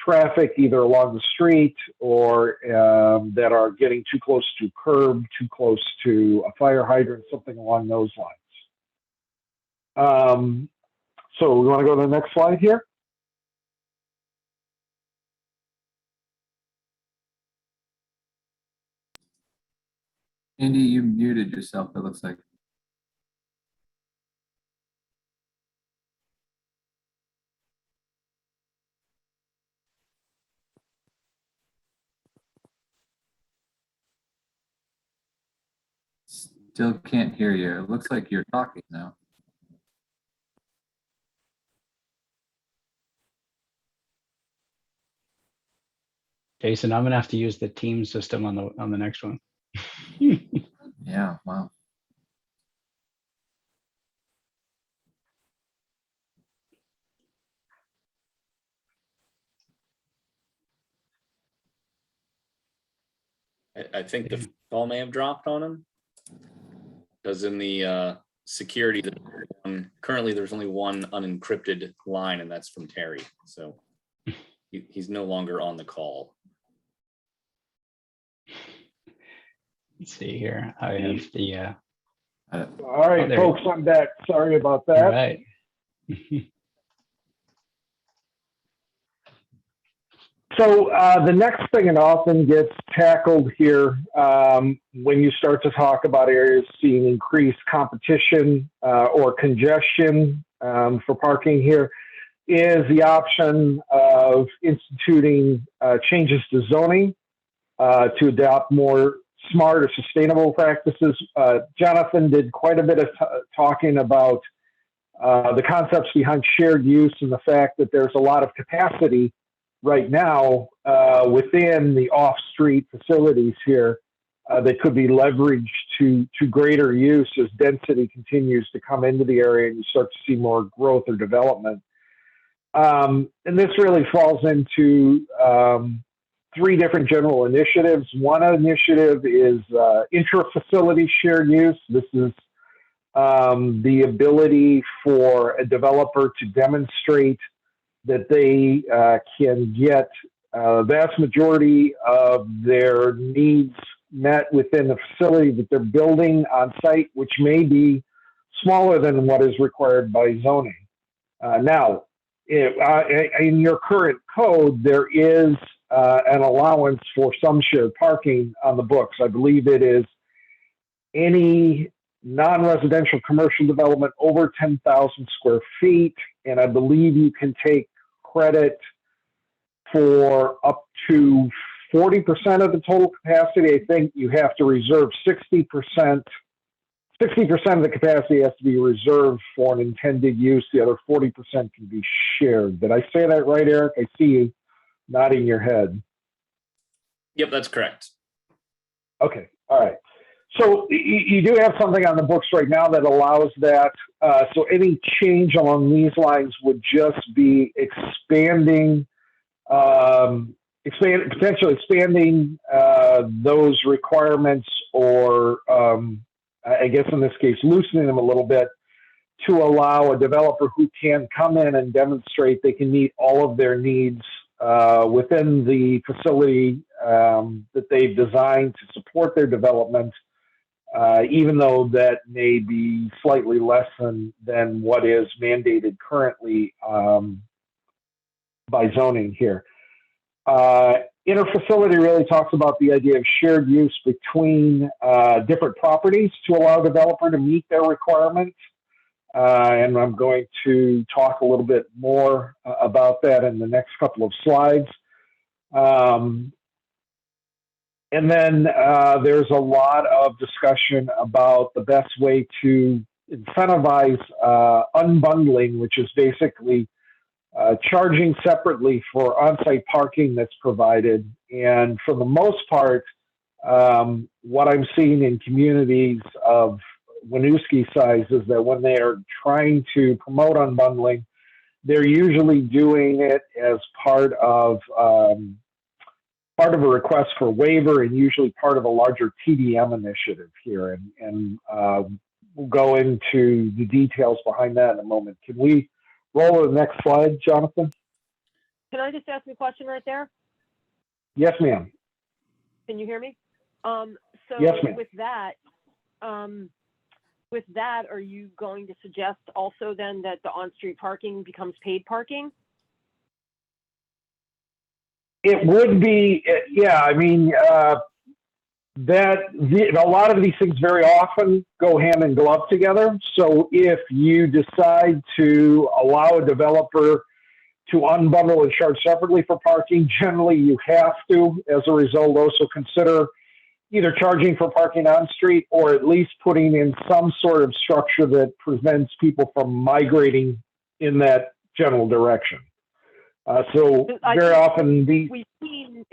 traffic either along the street or that are getting too close to curb, too close to a fire hydrant, something along those lines. So we want to go to the next slide here. Andy, you muted yourself, it looks like. Still can't hear you. It looks like you're talking now. Jason, I'm gonna have to use the team system on the next one. Yeah, wow. I think the call may have dropped on him. Because in the security, currently there's only one unencrypted line, and that's from Terry. So he's no longer on the call. Let's see here. I have the. All right, there folks, I'm back. Sorry about that. All right. So the next thing that often gets tackled here when you start to talk about areas seeing increased competition or congestion for parking here is the option of instituting changes to zoning to adopt more smart or sustainable practices. Jonathan did quite a bit of talking about the concepts behind shared use and the fact that there's a lot of capacity right now within the off-street facilities here that could be leveraged to greater use as density continues to come into the area and you start to see more growth or development. And this really falls into three different general initiatives. One initiative is intra-facility shared use. This is the ability for a developer to demonstrate that they can get a vast majority of their needs met within the facility that they're building on site, which may be smaller than what is required by zoning. Now, in your current code, there is an allowance for some shared parking on the books. I believe it is any non-residential commercial development over 10,000 square feet, and I believe you can take credit for up to 40% of the total capacity. I think you have to reserve 60%. 60% of the capacity has to be reserved for an intended use. The other 40% can be shared. Did I say that right, Eric? I see you nodding your head. Yep, that's correct. Okay, all right. So you do have something on the books right now that allows that. So any change along these lines would just be expanding, potentially expanding those requirements, or I guess in this case, loosening them a little bit to allow a developer who can come in and demonstrate they can meet all of their needs within the facility that they've designed to support their development. Even though that may be slightly less than what is mandated currently by zoning here. Interfacility really talks about the idea of shared use between different properties to allow a developer to meet their requirements. And I'm going to talk a little bit more about that in the next couple of slides. And then there's a lot of discussion about the best way to incentivize unbundling, which is basically charging separately for on-site parking that's provided. And for the most part, what I'm seeing in communities of Winooski size is that when they are trying to promote unbundling, they're usually doing it as part of a request for waiver and usually part of a larger TDM initiative here. And we'll go into the details behind that in a moment. Can we roll to the next slide, Jonathan? can I just ask a question right there? Yes, ma'am. Can you hear me? So Yes, ma'am. with that, are you going to suggest also then that the on-street parking becomes paid parking? It would be, yeah, I mean, a lot of these things very often go hand in glove together. So if you decide to allow a developer to unbundle and charge separately for parking, generally you have to, as a result, also consider either charging for parking on street or at least putting in some sort of structure that prevents people from migrating in that general direction. So very often we've seen,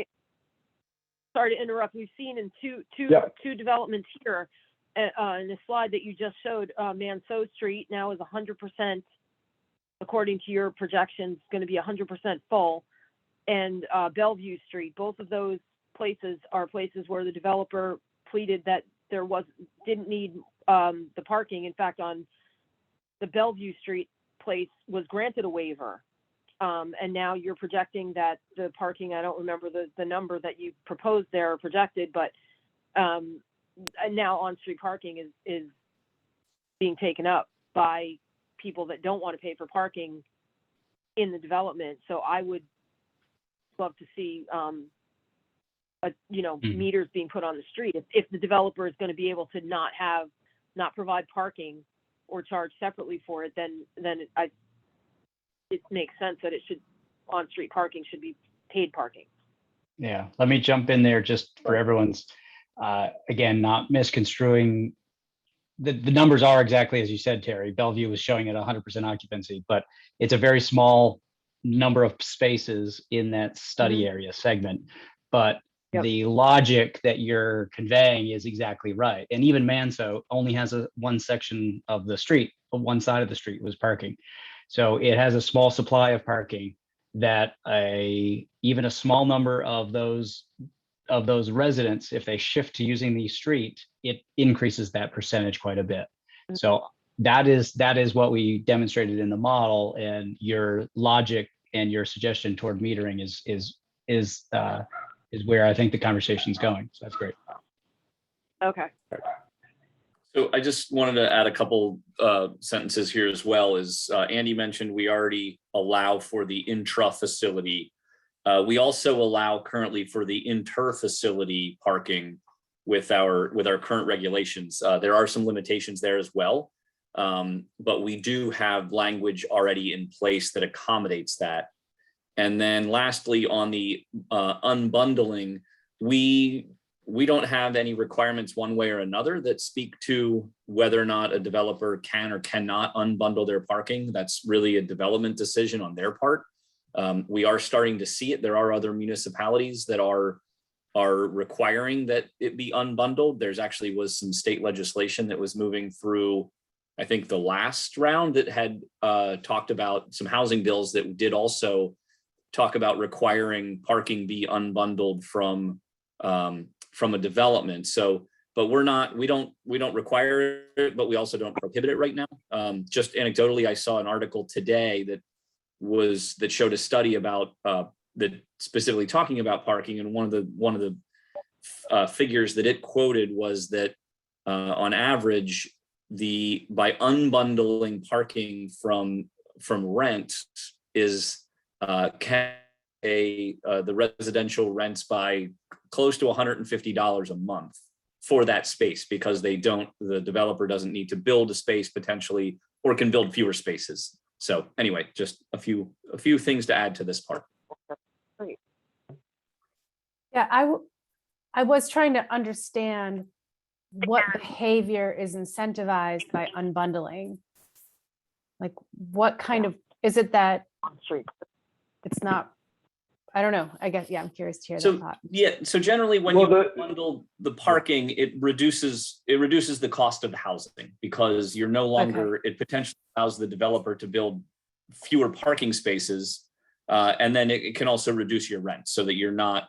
sorry to interrupt, we've seen in two developments here in the slide that you just showed, Manceau Street now is 100%, according to your projections, going to be 100% full, and Bellevue Street, both of those places are places where the developer pleaded that didn't need the parking. In fact, on the Bellevue Street place was granted a waiver. And now you're projecting that the parking, I don't remember the number that you proposed there or projected, but now on-street parking is being taken up by people that don't want to pay for parking in the development. So I would love to see, meters being put on the street. If the developer is going to be able to not provide parking or charge separately for it, then it makes sense that on-street parking should be paid parking. Yeah, let me jump in there just for everyone's, again, not misconstruing. The numbers are exactly as you said, Terry. Bellevue was showing at 100% occupancy, but it's a very small number of spaces in that study area segment. But the logic that you're conveying is exactly right. And even Manceau only has one section of the street, one side of the street was parking. So it has a small supply of parking that even a small number of those residents, if they shift to using the street, it increases that percentage quite a bit. So that is what we demonstrated in the model, and your logic and your suggestion toward metering is where I think the conversation is going. So that's great. Okay. So I just wanted to add a couple sentences here as well. As Andy mentioned, we already allow for the intra-facility. We also allow currently for the inter-facility parking with our current regulations. There are some limitations there as well, but we do have language already in place that accommodates that. And then lastly, on the unbundling, we don't have any requirements one way or another that speak to whether or not a developer can or cannot unbundle their parking. That's really a development decision on their part. We are starting to see it. There are other municipalities that are requiring that it be unbundled. There's actually was some state legislation that was moving through, I think the last round, that had talked about some housing bills that did also talk about requiring parking be unbundled from a development. So, but we don't require it, but we also don't prohibit it right now. Just anecdotally, I saw an article today that showed a study about that specifically talking about parking, and one of the figures that it quoted was that on average, by unbundling parking from rent is the residential rents by close to $150 a month for that space, because the developer doesn't need to build a space potentially, or can build fewer spaces. So anyway, just a few things to add to this part. Great. Yeah, I was trying to understand what behavior is incentivized by unbundling. Like, what kind of, is it that it's not, I don't know, I guess, yeah, I'm curious to hear that thought. Yeah, so generally when you bundle the parking, it reduces the cost of the housing, because you're no longer, it potentially allows the developer to build fewer parking spaces, and then it can also reduce your rent, so that you're not,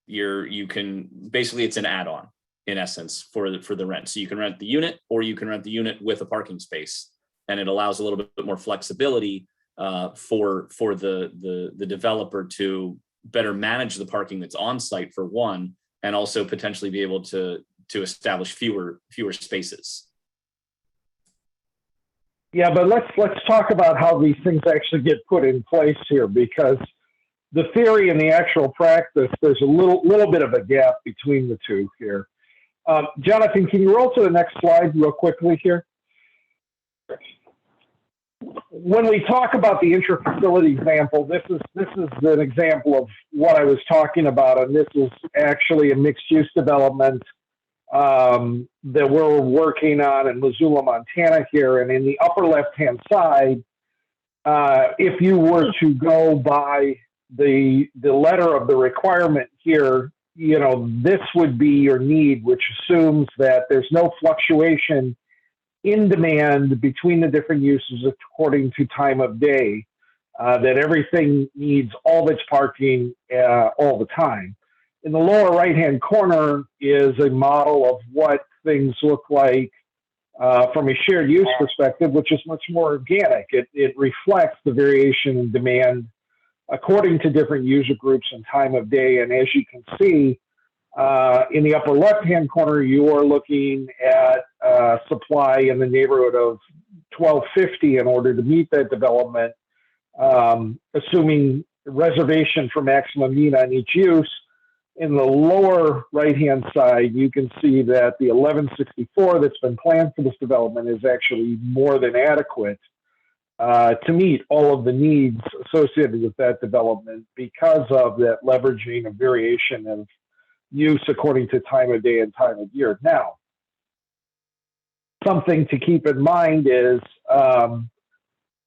you can, basically it's an add-on in essence for the rent. So you can rent the unit, or you can rent the unit with a parking space, and it allows a little bit more flexibility for the developer to better manage the parking that's on site for one, and also potentially be able to establish fewer spaces. Yeah, but let's talk about how these things actually get put in place here, because the theory and the actual practice, there's a little bit of a gap between the two here. Jonathan, can you roll to the next slide real quickly here? When we talk about the intra-facility example, this is an example of what I was talking about, and this is actually a mixed-use development that we're working on in Missoula, Montana here. And in the upper left-hand side, if you were to go by the letter of the requirement here, you know, this would be your need, which assumes that there's no fluctuation in demand between the different uses according to time of day, that everything needs all of its parking all the time. In the lower right-hand corner is a model of what things look like from a shared use perspective, which is much more organic. It reflects the variation in demand according to different user groups and time of day. And as you can see, in the upper left-hand corner, you are looking at supply in the neighborhood of 1250 in order to meet that development, assuming reservation for maximum need on each use. In the lower right-hand side, you can see that the 1164 that's been planned for this development is actually more than adequate to meet all of the needs associated with that development because of that leveraging of variation of use according to time of day and time of year. Now, something to keep in mind is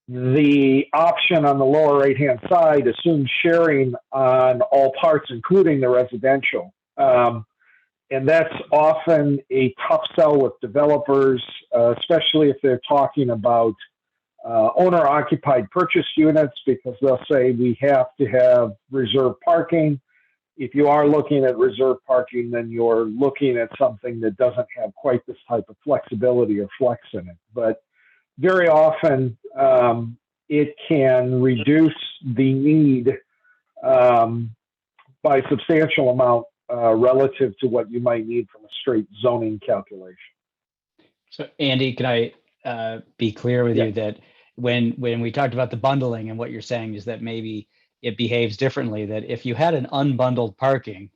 the option on the lower right-hand side assumes sharing on all parts, including the residential. And that's often a tough sell with developers, especially if they're talking about owner-occupied purchase units, because they'll say we have to have reserved parking. If you are looking at reserved parking, then you're looking at something that doesn't have quite this type of flexibility or flex in it. But very often, it can reduce the need by a substantial amount relative to what you might need from a straight zoning calculation. So Andy, can I be clear with you that when we talked about the bundling, and what you're saying is that maybe it behaves differently, that if you had an unbundled parking,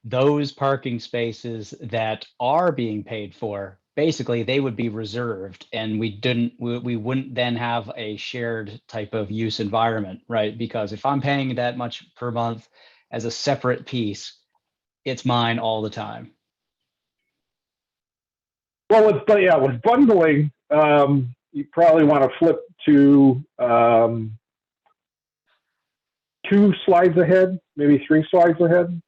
those parking spaces that are being paid for, basically they would be reserved, and we wouldn't then have a shared type of use environment, right? Because if I'm paying that much per month as a separate piece, it's mine all the time. Well, with bundling, you probably want to flip to 2 slides ahead, maybe 3 slides ahead,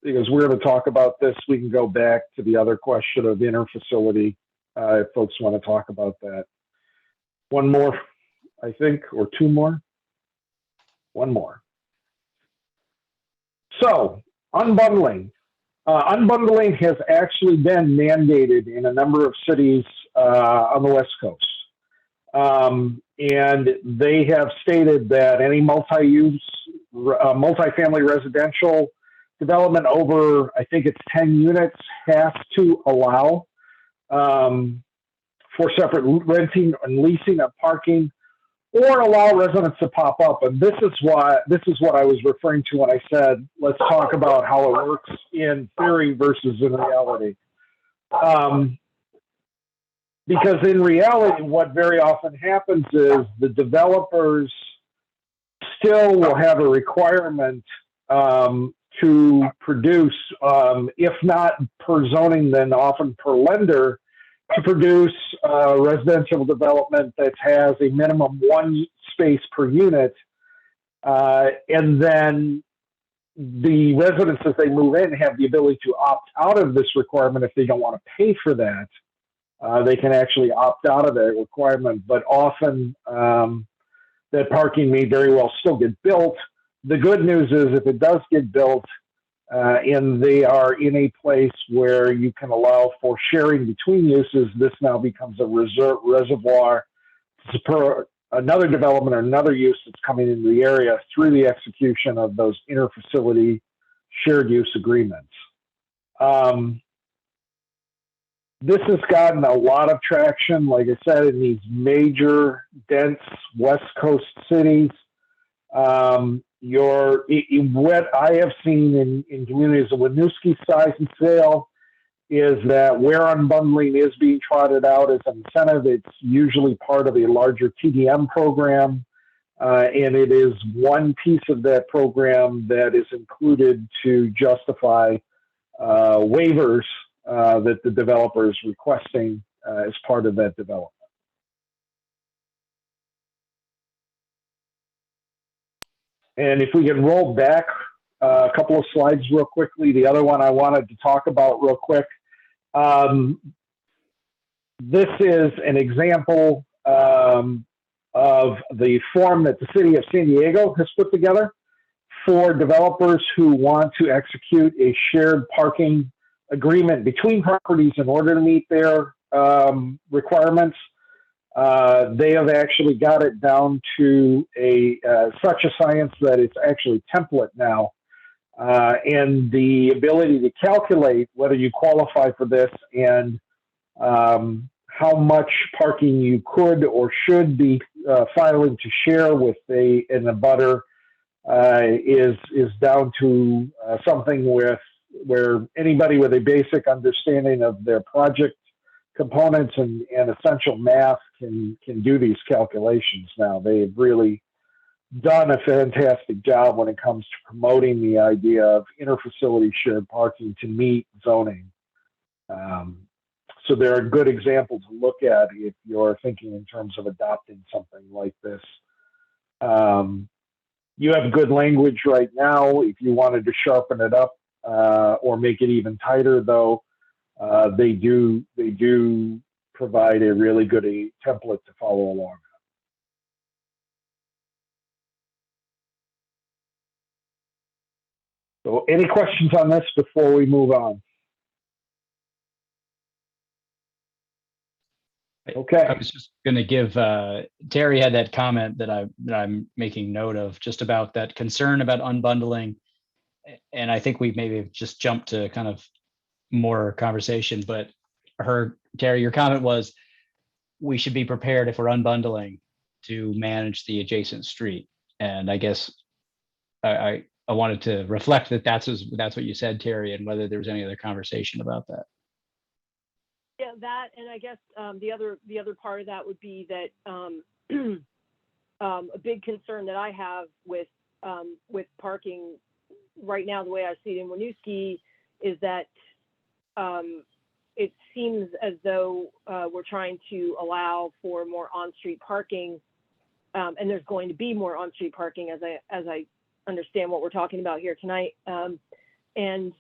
because we're going to talk about this. We can go back to the other question of inter-facility if folks want to talk about that. One more, I think, or 2 more. 1 more. So, unbundling. Unbundling has actually been mandated in a number of cities on the West Coast. And they have stated that any multi-use, multifamily residential development over, I think it's 10 units, has to allow for separate renting and leasing of parking, or allow residents to pop up. And this is what I was referring to when I said, let's talk about how it works in theory versus in reality. Because in reality, what very often happens is the developers still will have a requirement to produce, if not per zoning, then often per lender, to produce residential development that has a minimum 1 space per unit. And then the residents, as they move in, have the ability to opt out of this requirement if they don't want to pay for that. They can actually opt out of that requirement, but often that parking may very well still get built. The good news is if it does get built and they are in a place where you can allow for sharing between uses, this now becomes a reservoir to another development or another use that's coming into the area through the execution of those interfacility shared use agreements. This has gotten a lot of traction, like I said, in these major, dense West Coast cities. What I have seen in communities of Winooski size and scale is that where unbundling is being trotted out as an incentive, it's usually part of a larger TDM program. And it is one piece of that program that is included to justify waivers that the developer is requesting as part of that development. And if we can roll back a couple of slides real quickly, the other one I wanted to talk about real quick. This is an example of the form that the city of San Diego has put together for developers who want to execute a shared parking agreement between properties in order to meet their requirements. They have actually got it down to such a science that it's actually template now. And the ability to calculate whether you qualify for this and how much parking you could or should be filing to share with an abutter is down to something where anybody with a basic understanding of their project components and essential math can do these calculations now. They've really done a fantastic job when it comes to promoting the idea of interfacility shared parking to meet zoning. So there are good examples to look at if you're thinking in terms of adopting something like this. You have good language right now. If you wanted to sharpen it up or make it even tighter, though, they do provide a really good template to follow along. So any questions on this before we move on? Okay. I was just going to give Terry had that comment that I'm making note of, just about that concern about unbundling, and I think we maybe just jumped to kind of more conversation. But Terry, your comment was we should be prepared if we're unbundling to manage the adjacent street, and I guess I wanted to reflect that's what you said, Terry, and whether there was any other conversation about that. Yeah, that, and I guess the other part of that would be that a big concern that I have with parking right now, the way I see it in Winooski, is that it seems as though we're trying to allow for more on-street parking, and there's going to be more on-street parking as I understand what we're talking about here tonight. And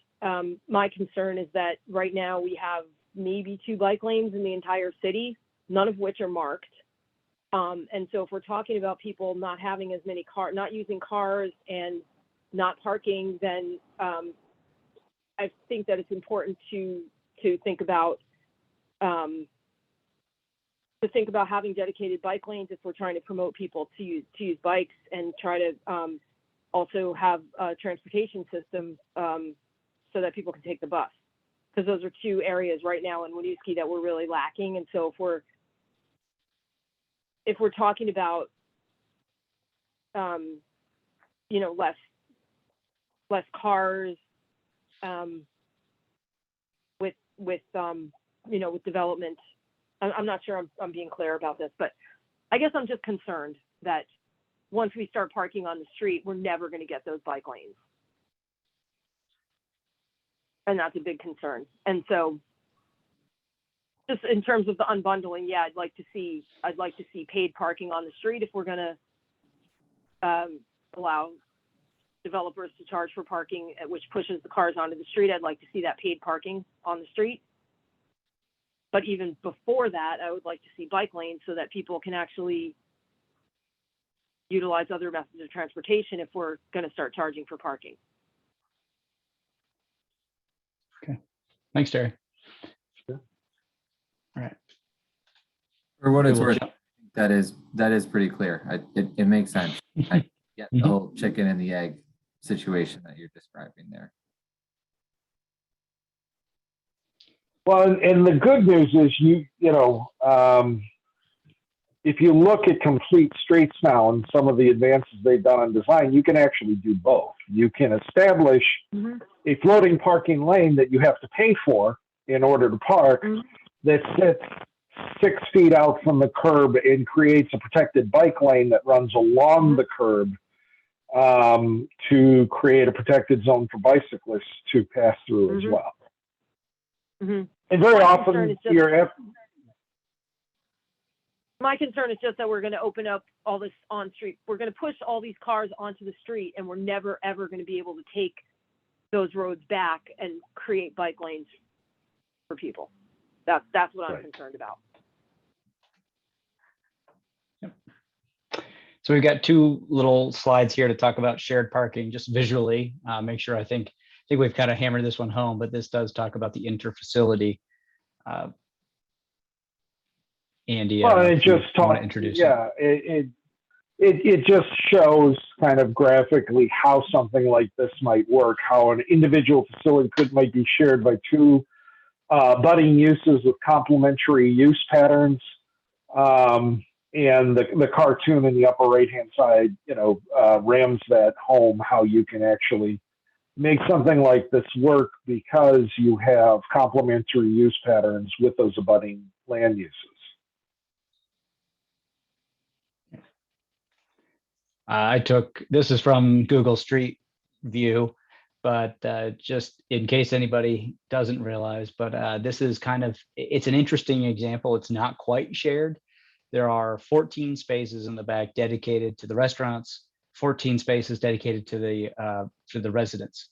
my concern is that right now we have maybe 2 bike lanes in the entire city, none of which are marked. And so if we're talking about people not having as many not using cars and not parking, then I think that it's important to think about having dedicated bike lanes if we're trying to promote people to use bikes, and try to also have a transportation system so that people can take the bus, because those are 2 areas right now in Winooski that we're really lacking. And so if we're talking about less cars with development, I'm not sure I'm being clear about this, but I guess I'm just concerned that once we start parking on the street, we're never going to get those bike lanes. And that's a big concern. And so just in terms of the unbundling, yeah, I'd like to see paid parking on the street if we're going to allow developers to charge for parking, which pushes the cars onto the street. I'd like to see that paid parking on the street. But even before that, I would like to see bike lanes so that people can actually utilize other methods of transportation if we're going to start charging for parking. Okay, thanks, Terry. Sure. All right. For what it's We'll worth, jump- That is pretty clear. It makes sense. I get the whole chicken and the egg situation that you're describing there. Well, and the good news is if you look at complete streets now and some of the advances they've done on design, you can actually do both. You can establish a floating parking lane that you have to pay for in order to park that sits 6 feet out from the curb and creates a protected bike lane that runs along the curb to create a protected zone for bicyclists to pass through as well. And very often my concern is just that we're going to open up all this on street. We're going to push all these cars onto the street, and we're never ever going to be able to take those roads back and create bike lanes for people. That's what I'm concerned about. So we've got 2 little slides here to talk about shared parking, just visually. Make sure I think we've kind of hammered this one home, but this does talk about the interfacility. Andy, well, it just want to introduce. Yeah, it just shows kind of graphically how something like this might work. How an individual facility might be shared by 2 budding uses with complementary use patterns. And the cartoon in the upper right-hand side, rams that home how you can actually make something like this work because you have complementary use patterns with those abutting land uses. This is from Google Street View, but just in case anybody doesn't realize, but this is it's an interesting example. It's not quite shared. There are 14 spaces in the back dedicated to the restaurants, 14 spaces dedicated to the residents.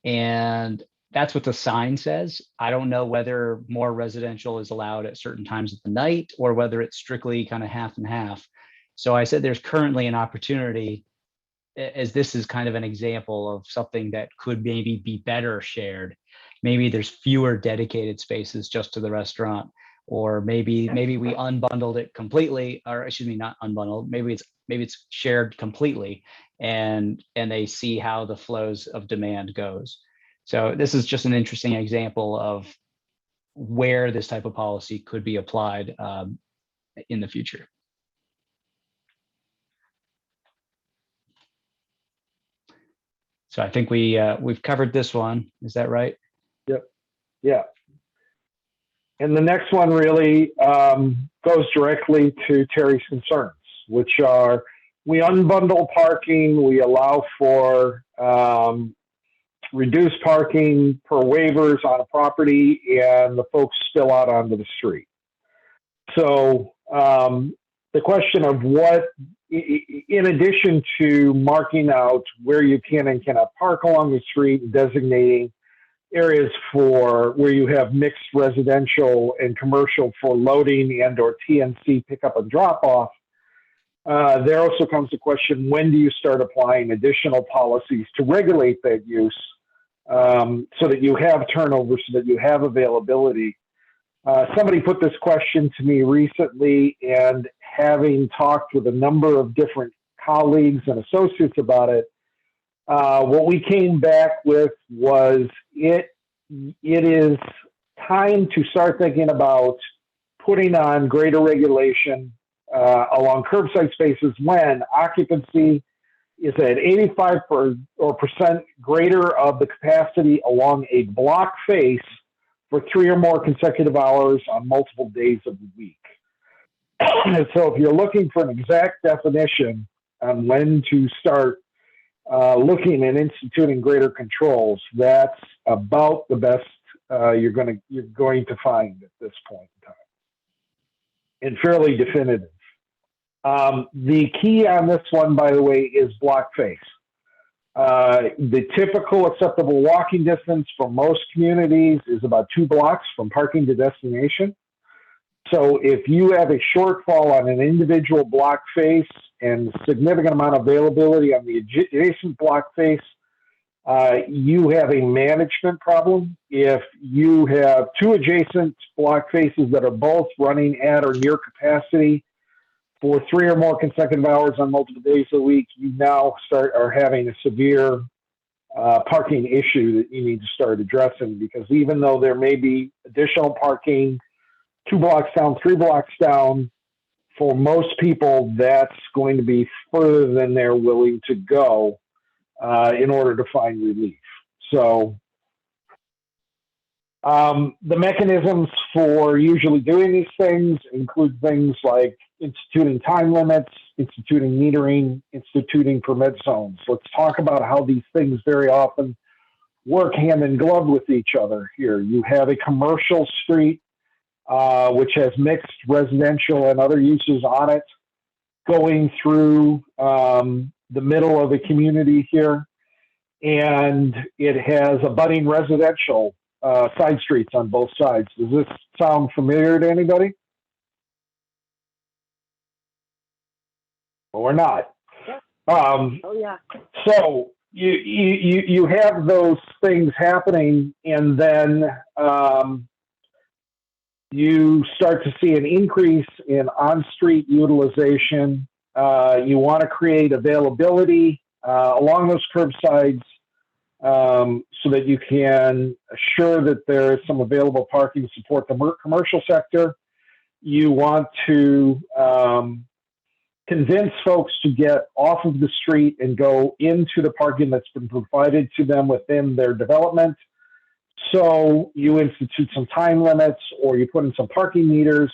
And that's what the sign says. I don't know whether more residential is allowed at certain times of the night or whether it's strictly kind of half and half. So I said there's currently an opportunity, as this is kind of an example of something that could maybe be better shared. Maybe there's fewer dedicated spaces just to the restaurant, or maybe we unbundled it completely, or excuse me, not unbundled. Maybe it's shared completely, and they see how the flows of demand goes. So this is just an interesting example of where this type of policy could be applied in the future. So I think we've covered this one. Is that right? Yep. Yeah. And the next one really goes directly to Terry's concerns, which are we unbundle parking, we allow for reduced parking per waivers on a property, and the folks spill out onto the street. So the question of what, in addition to marking out where you can and cannot park along the street and designating areas for where you have mixed residential and commercial for loading and or TNC pickup and drop off, there also comes the question, when do you start applying additional policies to regulate that use so that you have turnover, so that you have availability? Somebody put this question to me recently, and having talked with a number of different colleagues and associates about it, what we came back with was it is time to start thinking about putting on greater regulation along curbside spaces when occupancy is at 85% greater of the capacity along a block face for 3 or more consecutive hours on multiple days of the week. And so if you're looking for an exact definition on when to start looking at instituting greater controls, that's about the best you're going to find at this point in time, and fairly definitive. The key on this one, by the way, is block face. The typical acceptable walking distance for most communities is about 2 blocks from parking to destination. So if you have a shortfall on an individual block face and significant amount of availability on the adjacent block face, you have a management problem. If you have 2 adjacent block faces that are both running at or near capacity, for 3 or more consecutive hours on multiple days a week, you now are having a severe parking issue that you need to start addressing, because even though there may be additional parking 2 blocks down, 3 blocks down, for most people, that's going to be further than they're willing to go in order to find relief. So the mechanisms for usually doing these things include things like instituting time limits, instituting metering, instituting permit zones. Let's talk about how these things very often work hand in glove with each other here. You have a commercial street, which has mixed residential and other uses on it, going through the middle of the community here. And it has abutting residential side streets on both sides. Does this sound familiar to anybody? Or not? Oh, yeah. So you have those things happening, and then you start to see an increase in on-street utilization. You want to create availability along those curbsides so that you can assure that there is some available parking to support the commercial sector. You want to convince folks to get off of the street and go into the parking that's been provided to them within their development. So you institute some time limits, or you put in some parking meters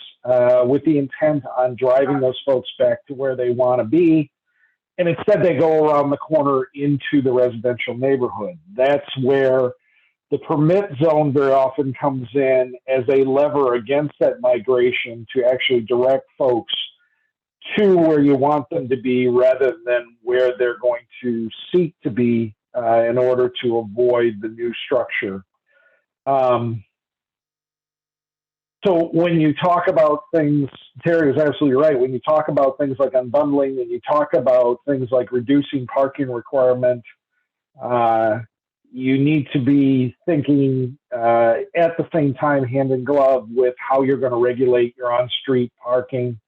with the intent on driving those folks back to where they want to be. And instead they go around the corner into the residential neighborhood. That's where the permit zone very often comes in as a lever against that migration to actually direct folks to where you want them to be, rather than where they're going to seek to be in order to avoid the new structure. So when you talk about things, Terry is absolutely right. When you talk about things like unbundling, and you talk about things like reducing parking requirement, you need to be thinking at the same time, hand in glove, with how you're going to regulate your on-street parking,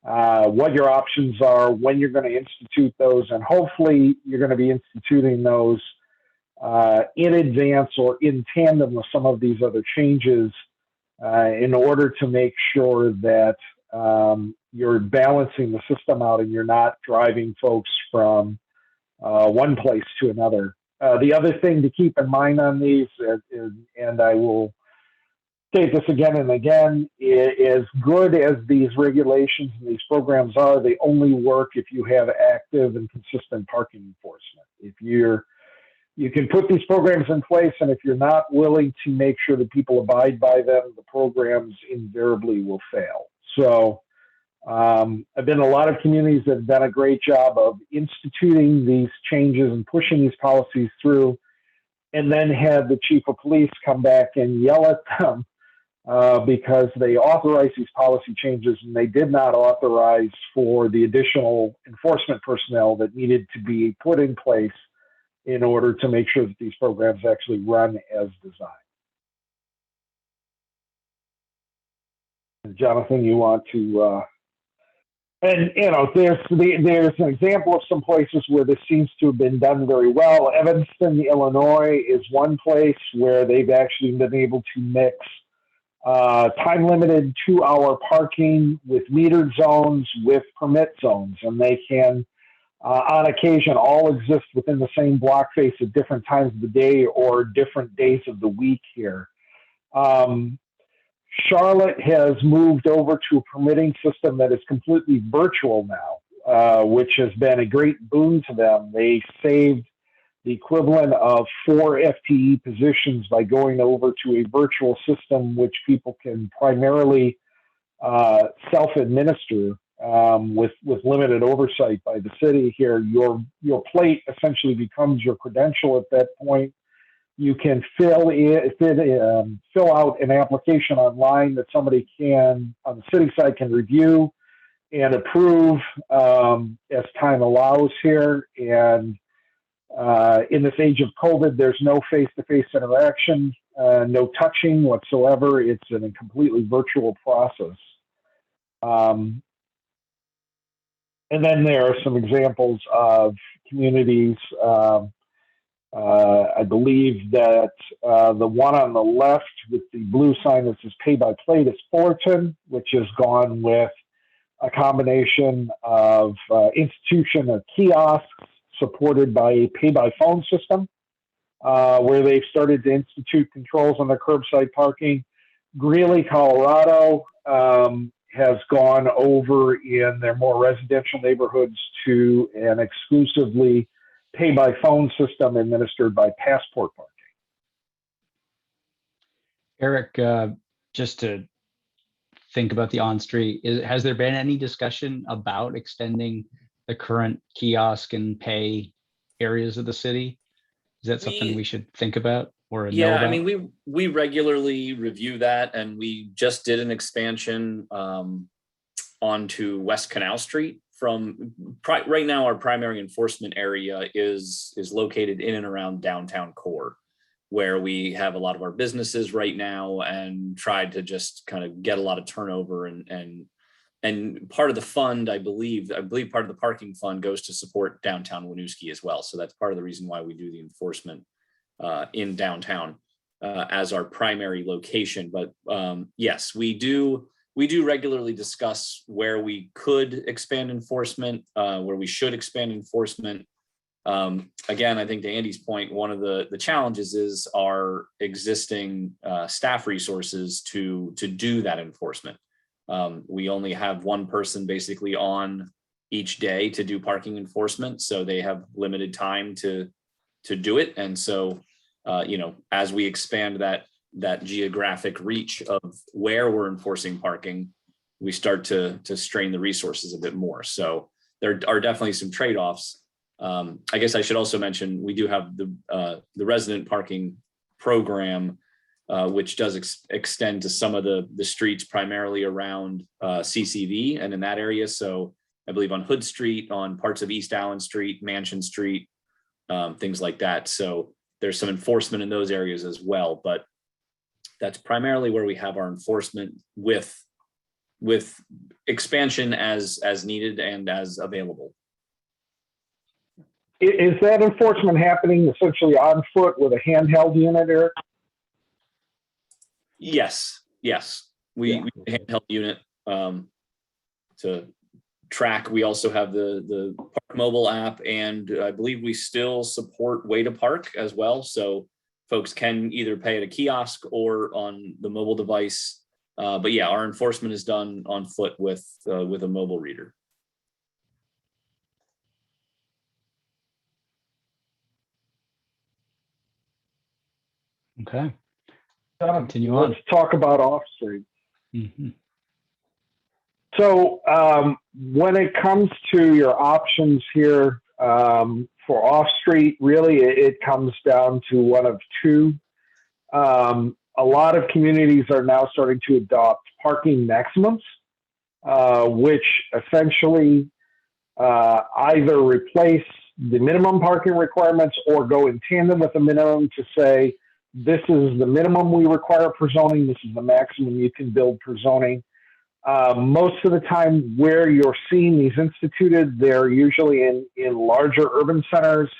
what your options are, when you're going to institute those, and hopefully you're going to be instituting those in advance or in tandem with some of these other changes in order to make sure that you're balancing the system out and you're not driving folks from one place to another. The other thing to keep in mind on these, and I will state this again and again, as good as these regulations and these programs are, they only work if you have active and consistent parking enforcement. You can put these programs in place, and if you're not willing to make sure that people abide by them, the programs invariably will fail. So I've been in a lot of communities that have done a great job of instituting these changes and pushing these policies through, and then had the chief of police come back and yell at them because they authorized these policy changes and they did not authorize for the additional enforcement personnel that needed to be put in place in order to make sure that these programs actually run as designed. Jonathan, you want to, and you know, there's an example of some places where this seems to have been done very well. Evanston, Illinois is one place where they've actually been able to mix time-limited 2-hour parking with metered zones with permit zones, and they can on occasion all exist within the same block face at different times of the day or different days of the week here. Charlotte has moved over to a permitting system that is completely virtual now, which has been a great boon to them. They saved the equivalent of 4 FTE positions by going over to a virtual system, which people can primarily self-administer with limited oversight by the city here. Your plate essentially becomes your credential at that point. You can fill out an application online that somebody can, on the city side, can review and approve as time allows here. And in this age of COVID, there's no face-to-face interaction, no touching whatsoever. It's a completely virtual process. And then there are some examples of communities. I believe that the one on the left with the blue sign that says pay by plate is Fullerton, which has gone with a combination of institution of kiosks supported by a pay by phone system, where they've started to institute controls on their curbside parking. Greeley, Colorado, has gone over in their more residential neighborhoods to an exclusively pay by phone system administered by Passport Parking. Eric, just to think about the on-street, has there been any discussion about extending the current kiosk and pay areas of the city? Is that something we should think about or know Yeah, about? I mean, we regularly review that, and we just did an expansion onto West Canal Street. Right now, our primary enforcement area is located in and around downtown core, where we have a lot of our businesses right now, and tried to just kind of get a lot of turnover and part of the fund, I believe part of the parking fund goes to support downtown Winooski as well. So that's part of the reason why we do the enforcement in downtown as our primary location. But yes, we do regularly discuss where we could expand enforcement, where we should expand enforcement. Again, I think to Andy's point, one of the challenges is our existing staff resources to do that enforcement. We only have one person basically on each day to do parking enforcement, so they have limited time to do it. And so, as we expand that geographic reach of where we're enforcing parking, we start to strain the resources a bit more. So there are definitely some trade-offs. I guess I should also mention we do have the resident parking program, which does extend to some of the streets primarily around CCV and in that area. So I believe on Hood Street, on parts of East Allen Street, Mansion Street, things like that. So there's some enforcement in those areas as well, but that's primarily where we have our enforcement with expansion as needed and as available. Is that enforcement happening essentially on foot with a handheld unit, Eric? Yes. We have a handheld unit to track. We also have the Park Mobile app, and I believe we still support Way to Park as well. So folks can either pay at a kiosk or on the mobile device. But yeah, our enforcement is done on foot with a mobile reader. Okay. Continue on. Let's talk about off-street. Mm-hmm. So when it comes to your options here for off-street, really it comes down to one of two. A lot of communities are now starting to adopt parking maximums, which essentially either replace the minimum parking requirements or go in tandem with the minimum to say, this is the minimum we require per zoning, this is the maximum you can build per zoning. Most of the time where you're seeing these instituted, they're usually in larger urban centers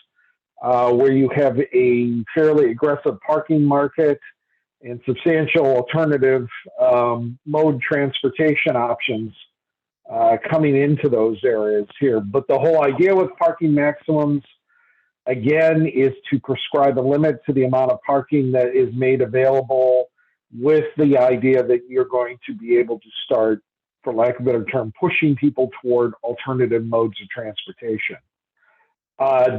where you have a fairly aggressive parking market and substantial alternative mode transportation options coming into those areas here. But the whole idea with parking maximums, again, is to prescribe a limit to the amount of parking that is made available, with the idea that you're going to be able to start, for lack of a better term, pushing people toward alternative modes of transportation.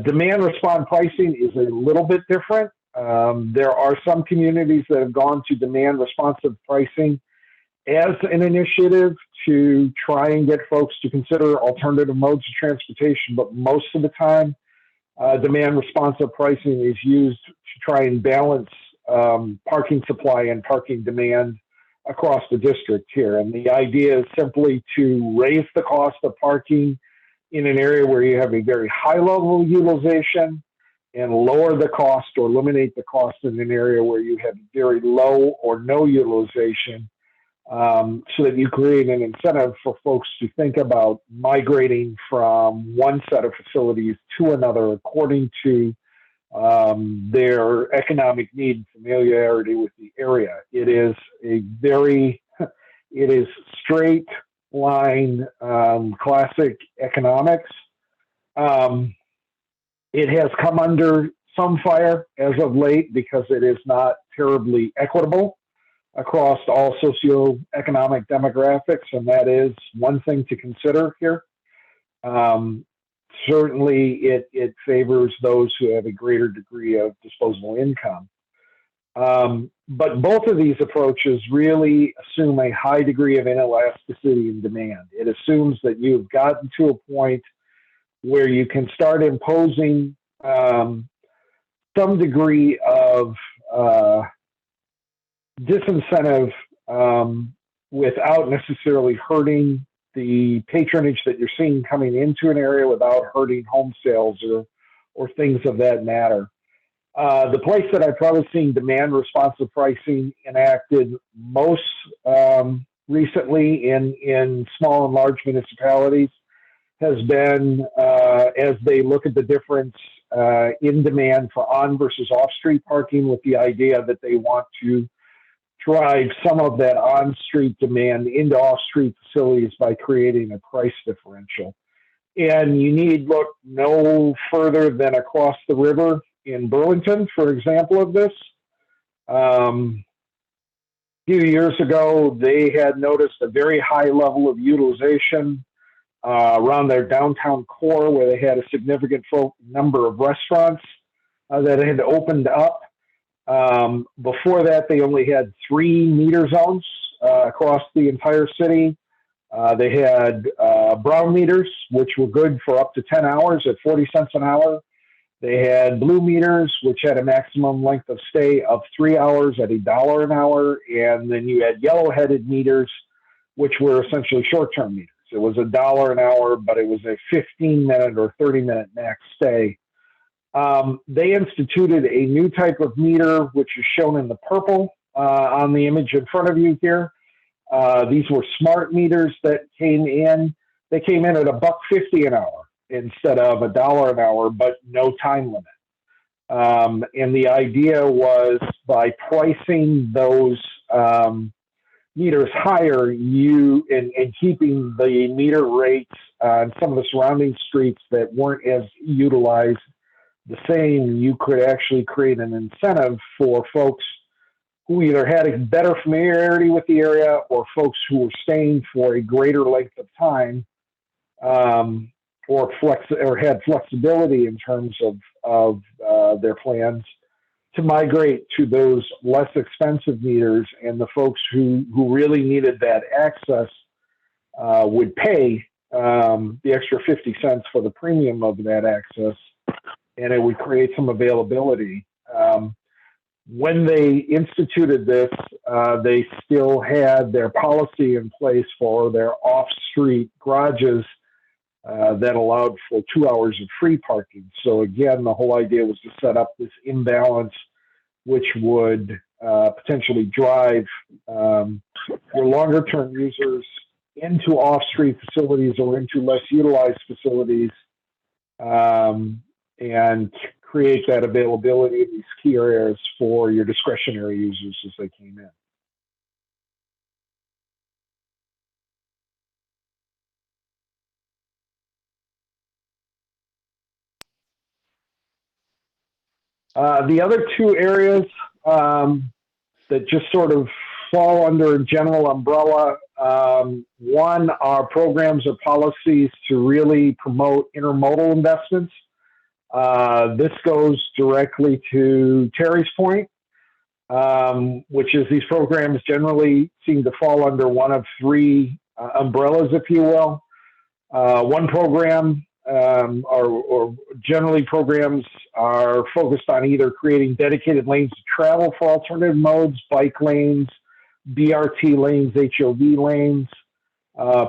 Demand response pricing is a little bit different. There are some communities that have gone to demand responsive pricing as an initiative to try and get folks to consider alternative modes of transportation, but most of the time, demand responsive pricing is used to try and balance parking supply and parking demand across the district here. And the idea is simply to raise the cost of parking in an area where you have a very high level of utilization and lower the cost or eliminate the cost in an area where you have very low or no utilization so that you create an incentive for folks to think about migrating from one set of facilities to another according to their economic need and familiarity with the area. It is it is straight line, classic economics. It has come under some fire as of late because it is not terribly equitable across all socioeconomic demographics, and that is one thing to consider here. Certainly, it favors those who have a greater degree of disposable income. But both of these approaches really assume a high degree of inelasticity in demand. It assumes that you've gotten to a point where you can start imposing some degree of disincentive without necessarily hurting the patronage that you're seeing coming into an area, without hurting home sales or things of that matter. The place that I've probably seen demand responsive pricing enacted most recently in small and large municipalities has been as they look at the difference in demand for on versus off-street parking, with the idea that they want to drive some of that on-street demand into off-street facilities by creating a price differential. And you need look no further than across the river in Burlington, for example of this. A few years ago, they had noticed a very high level of utilization around their downtown core, where they had a significant number of restaurants that had opened up. Before that, they only had 3 meter zones across the entire city. They had brown meters, which were good for up to 10 hours at 40 cents an hour. They had blue meters, which had a maximum length of stay of 3 hours at $1 an hour. And then you had yellow-headed meters, which were essentially short-term meters. It was $1 an hour, but it was a 15-minute or 30-minute max stay. They instituted a new type of meter, which is shown in the purple on the image in front of you here. These were smart meters that came in. They came in at $1.50 an hour instead of $1 an hour, but no time limit. And the idea was by pricing those meters higher, and keeping the meter rates on some of the surrounding streets that weren't as utilized the same, you could actually create an incentive for folks who either had a better familiarity with the area or folks who were staying for a greater length of time, or had flexibility in terms of their plans to migrate to those less expensive meters. And the folks who really needed that access would pay the extra 50 cents for the premium of that access, and it would create some availability. When they instituted this, they still had their policy in place for their off-street garages that allowed for 2 hours of free parking. So again, the whole idea was to set up this imbalance, which would potentially drive your longer-term users into off-street facilities or into less utilized facilities, and create that availability in these key areas for your discretionary users as they came in. The other 2 areas that just sort of fall under a general umbrella, one are programs or policies to really promote intermodal investments. This goes directly to Terry's point, which is these programs generally seem to fall under one of 3 umbrellas, if you will. One program, or generally programs, are focused on either creating dedicated lanes to travel for alternative modes, bike lanes, BRT lanes, HOV lanes,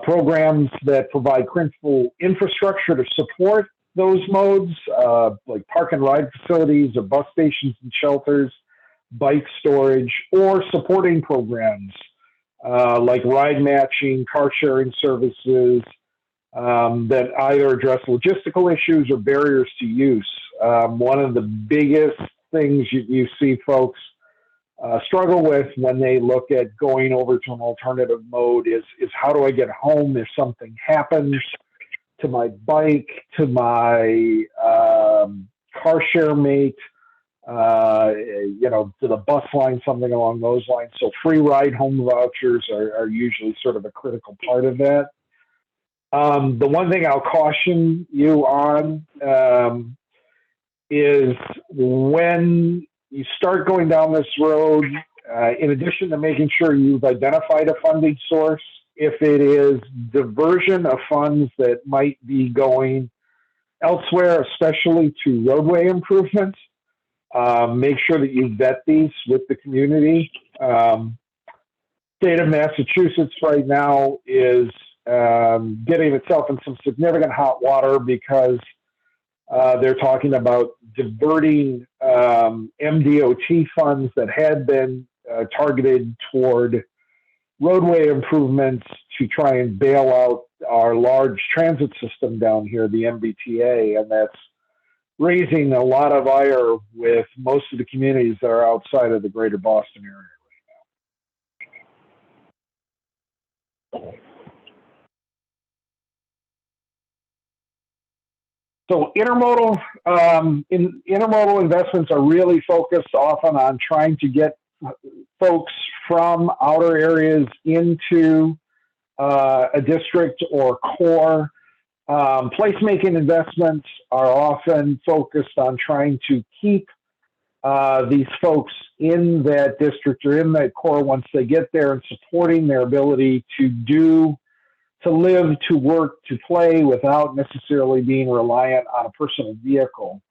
programs that provide critical infrastructure to support those modes, like park and ride facilities or bus stations and shelters, bike storage, or supporting programs like ride matching, car sharing services that either address logistical issues or barriers to use. One of the biggest things you see folks struggle with when they look at going over to an alternative mode is how do I get home if something happens to my bike, to my car share mate, to the bus line, something along those lines. So free ride home vouchers are usually sort of a critical part of that. The one thing I'll caution you on is when you start going down this road, in addition to making sure you've identified a funding source, if it is diversion of funds that might be going elsewhere, especially to roadway improvements, make sure that you vet these with the community. State of Massachusetts right now is getting itself in some significant hot water because they're talking about diverting MDOT funds that had been targeted toward roadway improvements to try and bail out our large transit system down here, the MBTA, and that's raising a lot of ire with most of the communities that are outside of the greater Boston area right now. So intermodal investments are really focused often on trying to get folks from outer areas into a district or core. Placemaking investments are often focused on trying to keep these folks in that district or in that core once they get there and supporting their ability to live, to work, to play without necessarily being reliant on a personal vehicle.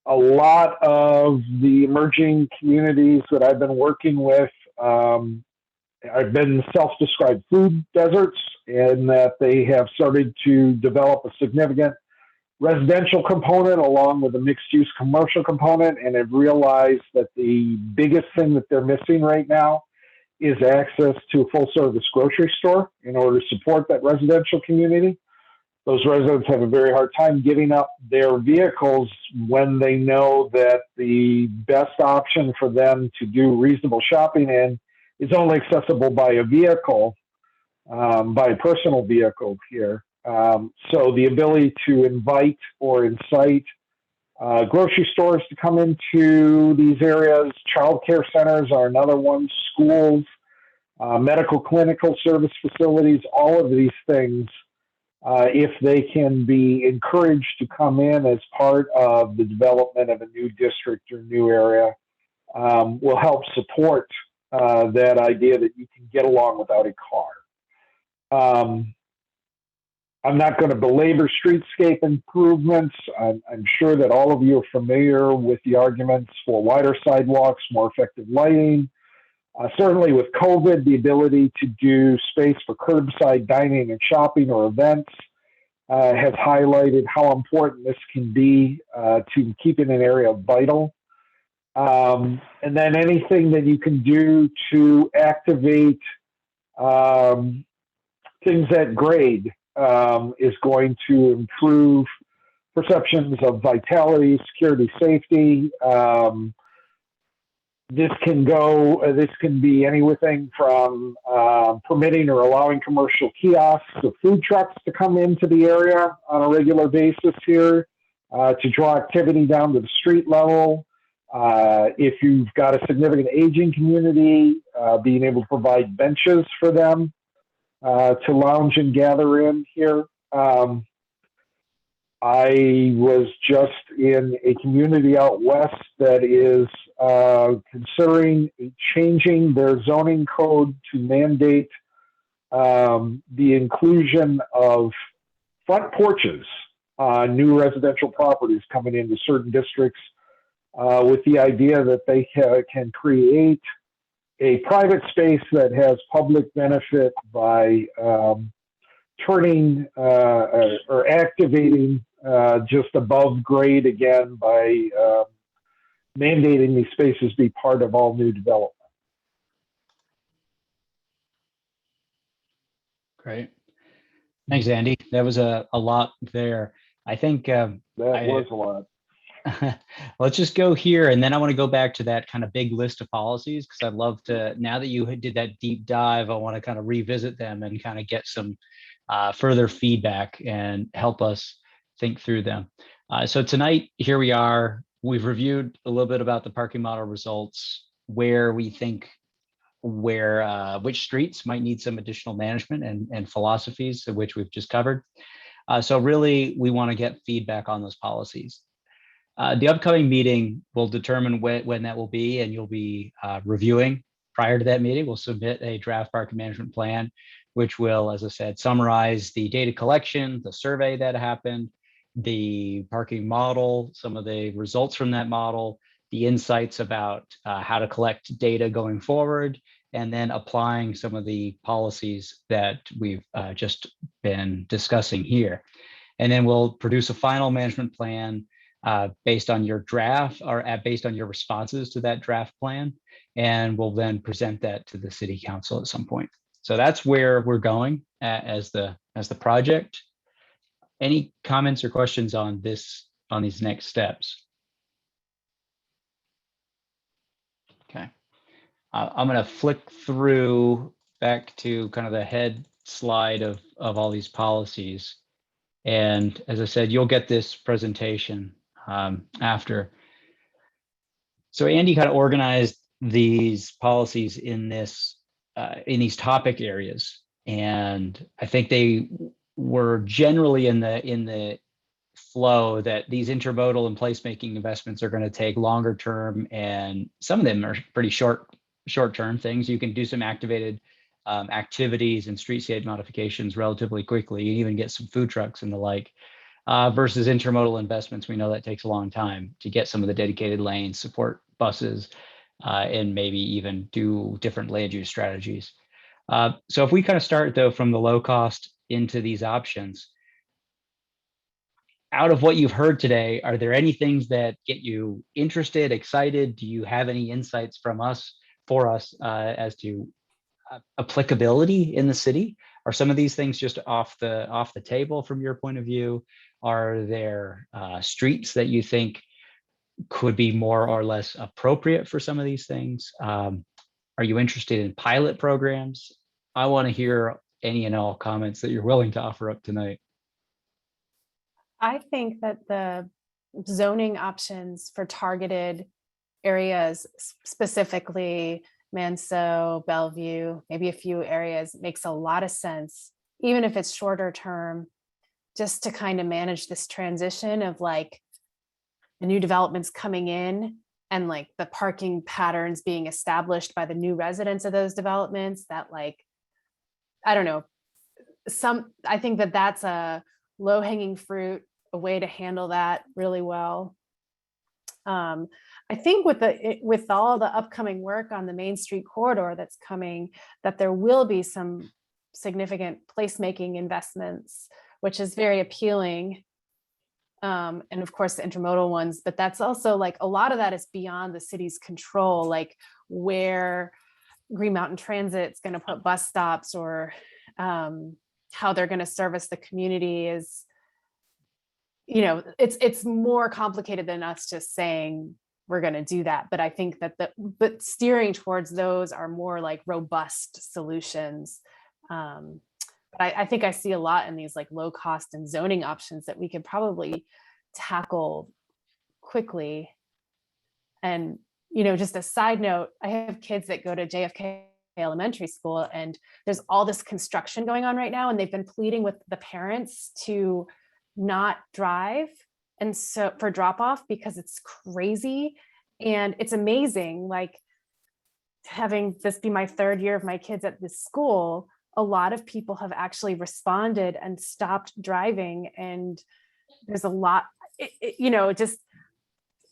A lot of the emerging communities that I've been working with have been self-described food deserts, in that they have started to develop a significant residential component along with a mixed-use commercial component, and have realized that the biggest thing that they're missing right now is access to a full-service grocery store in order to support that residential community. Those residents have a very hard time giving up their vehicles when they know that the best option for them to do reasonable shopping in is only accessible by a vehicle, by a personal vehicle here. So the ability to invite or incite grocery stores to come into these areas, childcare centers are another one, schools, medical clinical service facilities, all of these things, if they can be encouraged to come in as part of the development of a new district or new area, will help support that idea that you can get along without a car. I'm not going to belabor streetscape improvements. I'm sure that all of you are familiar with the arguments for wider sidewalks, more effective lighting. Certainly with COVID, the ability to do space for curbside dining and shopping or events has highlighted how important this can be to keeping an area vital. And then anything that you can do to activate things at grade is going to improve perceptions of vitality, security, safety. This can be anything from permitting or allowing commercial kiosks or food trucks to come into the area on a regular basis here to draw activity down to the street level. If you've got a significant aging community, being able to provide benches for them to lounge and gather in here. I was just in a community out west that is considering changing their zoning code to mandate the inclusion of front porches on new residential properties coming into certain districts, with the idea that they can create a private space that has public benefit by turning or activating just above grade again by mandating these spaces be part of all new development. Great. Thanks, Andy. That was a lot there. I think That was a lot. let's just go here. And then I want to go back to that kind of big list of policies, because I'd love to, now that you did that deep dive, I want to kind of revisit them and kind of get some further feedback and help us think through them. So tonight, here we are. We've reviewed a little bit about the parking model results, where we think which streets might need some additional management and philosophies, which we've just covered. So really, we want to get feedback on those policies. The upcoming meeting will determine when that will be, and you'll be reviewing. Prior to that meeting, we'll submit a draft parking management plan, which will, as I said, summarize the data collection, the survey that happened, the parking model, some of the results from that model, the insights about how to collect data going forward, and then applying some of the policies that we've just been discussing here. And then we'll produce a final management plan based on your draft, or based on your responses to that draft plan. And we'll then present that to the city council at some point. So that's where we're going as the project. Any comments or questions on these next steps? Okay. I'm going to flick through back to kind of the head slide of all these policies. And as I said, you'll get this presentation after. So Andy kind of organized these policies in these topic areas. And I think they were generally in the flow that these intermodal and placemaking investments are going to take longer term, and some of them are pretty short-term things. You can do some activated activities and streetscape modifications relatively quickly, and even get some food trucks and the like, versus intermodal investments. We know that takes a long time to get some of the dedicated lanes, support buses, and maybe even do different land use strategies. So if we kind of start though from the low cost into these options, out of what you've heard today, are there any things that get you interested, excited? Do you have any insights for us as to applicability in the city? Are some of these things just off the table from your point of view? Are there streets that you think could be more or less appropriate for some of these things? Are you interested in pilot programs? I want to hear any and all comments that you're willing to offer up tonight. I think that the zoning options for targeted areas, specifically Manso, Bellevue, maybe a few areas, makes a lot of sense, even if it's shorter term, just to kind of manage this transition of like the new developments coming in and like the parking patterns being established by the new residents of those developments. That, like, I don't know, I think that that's a low-hanging fruit, a way to handle that really well. I think with all the upcoming work on the Main Street corridor that's coming, that there will be some significant placemaking investments, which is very appealing. And of course the intermodal ones, but that's also like a lot of that is beyond the city's control, like where Green Mountain Transit is going to put bus stops, or how they're going to service the community is, it's more complicated than us just saying we're going to do that. But I think that but steering towards those are more like robust solutions. But I think I see a lot in these like low cost and zoning options that we could probably tackle quickly. And, just a side note, I have kids that go to JFK Elementary School, and there's all this construction going on right now, and they've been pleading with the parents to not drive, and so for drop off, because it's crazy. And it's amazing, like having this be my third year of my kids at this school, a lot of people have actually responded and stopped driving. And there's a lot,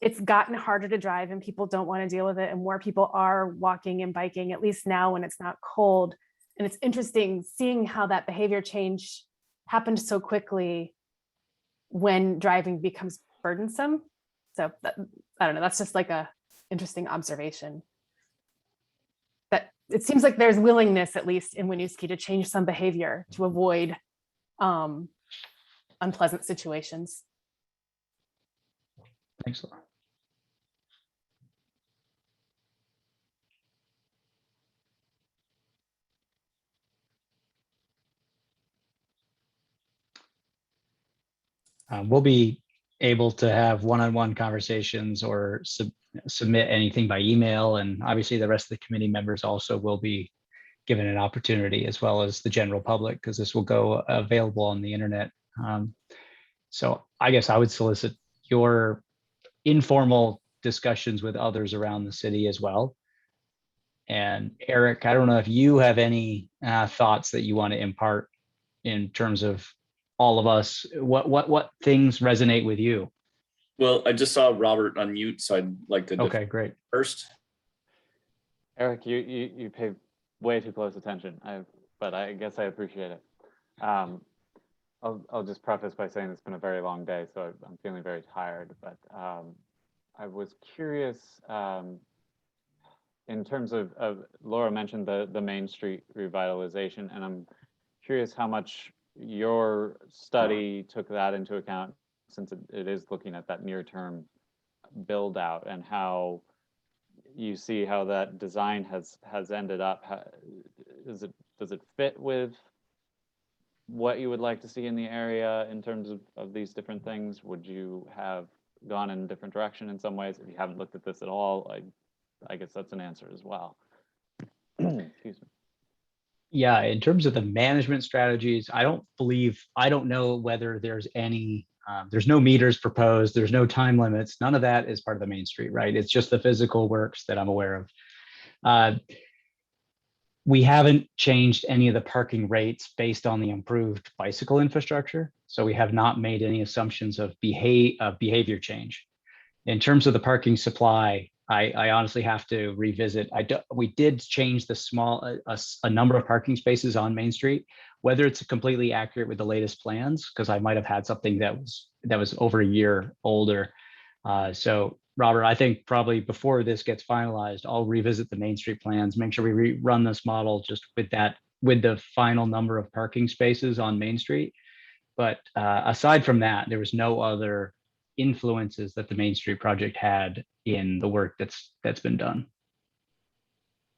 it's gotten harder to drive, and people don't want to deal with it, and more people are walking and biking, at least now when it's not cold. And it's interesting seeing how that behavior change happened so quickly when driving becomes burdensome. So I don't know, that's just like a interesting observation that it seems like there's willingness, at least in Winooski, to change some behavior to avoid unpleasant situations. Thanks, Laura. We'll be able to have one-on-one conversations or submit anything by email. And obviously the rest of the committee members also will be given an opportunity, as well as the general public, because this will go available on the internet. So I guess I would solicit your informal discussions with others around the city as well. And Eric, I don't know if you have any thoughts that you want to impart in terms of all of us. What things resonate with you? Well, I just saw Robert unmute, so I'd like to Okay, great. first. Eric, you pay way too close attention, but I guess I appreciate it. I'll just preface by saying it's been a very long day, so I'm feeling very tired, but I was curious in terms of Laura mentioned the Main Street revitalization, and I'm curious how much your study took that into account, since it is looking at that near-term build out, and how you see how that design has ended up. Does it fit with what you would like to see in the area in terms of these different things? Would you have gone in a different direction in some ways? If you haven't looked at this at all, I guess that's an answer as well. Excuse me. Yeah, in terms of the management strategies, I don't know whether there's any, there's no meters proposed, there's no time limits, none of that is part of the Main Street, right? It's just the physical works that I'm aware of. We haven't changed any of the parking rates based on the improved bicycle infrastructure. So we have not made any assumptions of behavior change. In terms of the parking supply, I honestly have to revisit. We did change the a number of parking spaces on Main Street. Whether it's completely accurate with the latest plans, because I might have had something that was over a year older. So Robert, I think probably before this gets finalized, I'll revisit the Main Street plans, make sure we rerun this model just with the final number of parking spaces on Main Street. But aside from that, there was no other influences that the Main Street project had in the work that's been done.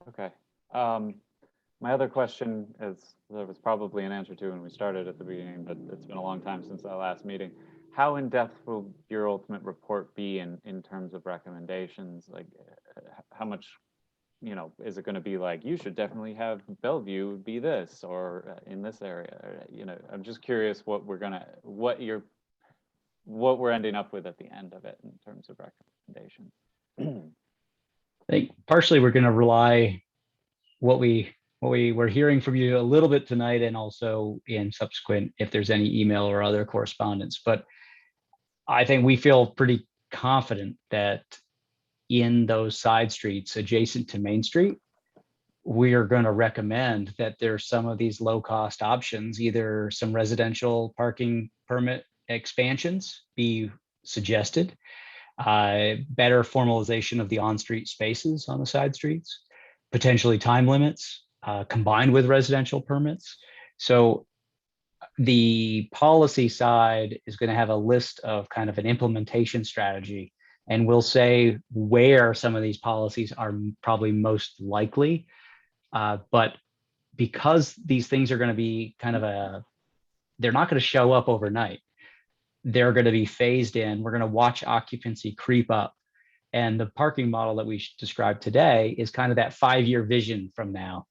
Okay. My other question is, there was probably an answer to when we started at the beginning, but it's been a long time since our last meeting. How in depth will your ultimate report be in terms of recommendations? Like, how much, is it going to be like, you should definitely have Bellevue be this, or in this area? I'm just curious what we're ending up with at the end of it in terms of recommendations. I think partially we're going to rely what we were hearing from you a little bit tonight, and also in subsequent, if there's any email or other correspondence. But I think we feel pretty confident that in those side streets adjacent to Main Street, we are going to recommend that there's some of these low-cost options, either some residential parking permit expansions be suggested, better formalization of the on-street spaces on the side streets, potentially time limits combined with residential permits. So the policy side is going to have a list of kind of an implementation strategy, and we'll say where some of these policies are probably most likely. But because these things are going to be they're not going to show up overnight. They're going to be phased in. We're going to watch occupancy creep up. And the parking model that we described today is kind of that 5-year vision from now.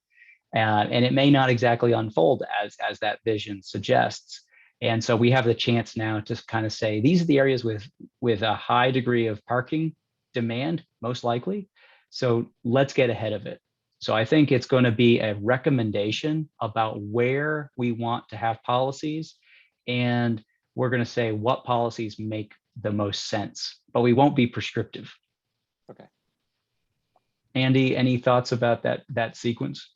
And it may not exactly unfold as that vision suggests. And so we have the chance now to kind of say, these are the areas with a high degree of parking demand, most likely. So let's get ahead of it. So I think it's going to be a recommendation about where we want to have policies. And we're going to say what policies make the most sense, but we won't be prescriptive. Okay. Andy, any thoughts about that sequence?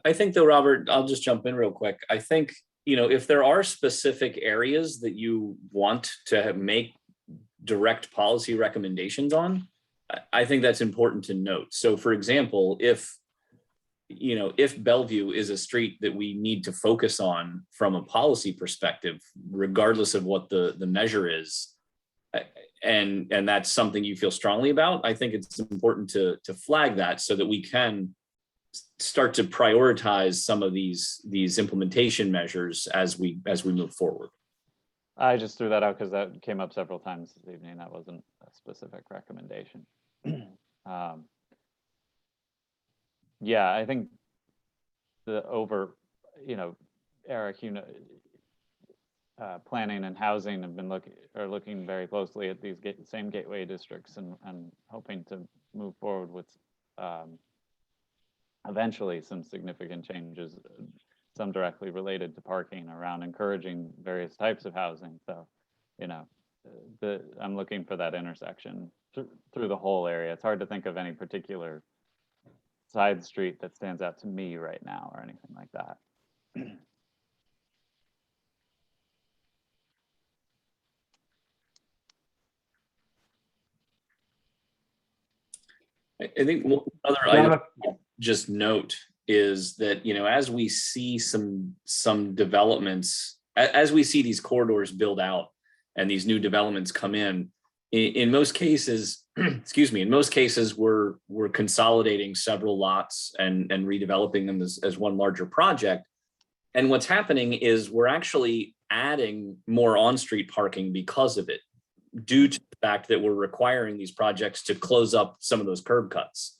I think though, Robert, I'll just jump in real quick. I think, if there are specific areas that you want to make direct policy recommendations on, I think that's important to note. So for example, if if Bellevue is a street that we need to focus on from a policy perspective, regardless of what the measure is, and that's something you feel strongly about, I think it's important to flag that so that we can start to prioritize some of these implementation measures as we move forward. I just threw that out because that came up several times this evening. That wasn't a specific recommendation. Yeah, I think Eric, planning and housing have been looking very closely at these same gateway districts and hoping to move forward with eventually some significant changes, some directly related to parking, around encouraging various types of housing. So, I'm looking for that intersection through the whole area. It's hard to think of any particular side street that stands out to me right now or anything like that. I think one other item just note is that, as we see some developments, as we see these corridors build out and these new developments come in most cases, we're consolidating several lots and redeveloping them as one larger project. And what's happening is we're actually adding more on-street parking because of it, due to the fact that we're requiring these projects to close up some of those curb cuts.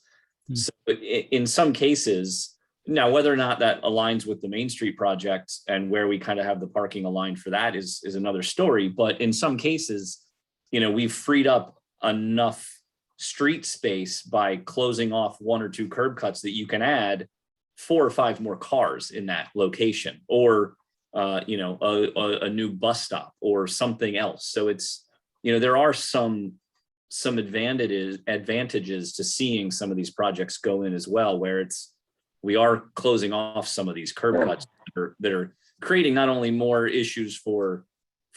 So in some cases, now whether or not that aligns with the Main Street project and where we kind of have the parking aligned for that is another story. But in some cases, we've freed up enough street space by closing off one or two curb cuts that you can add 4 or 5 more cars in that location, or a new bus stop or something else. So it's, there are some advantages to seeing some of these projects go in as well, where we are closing off some of these curb cuts that are creating not only more issues for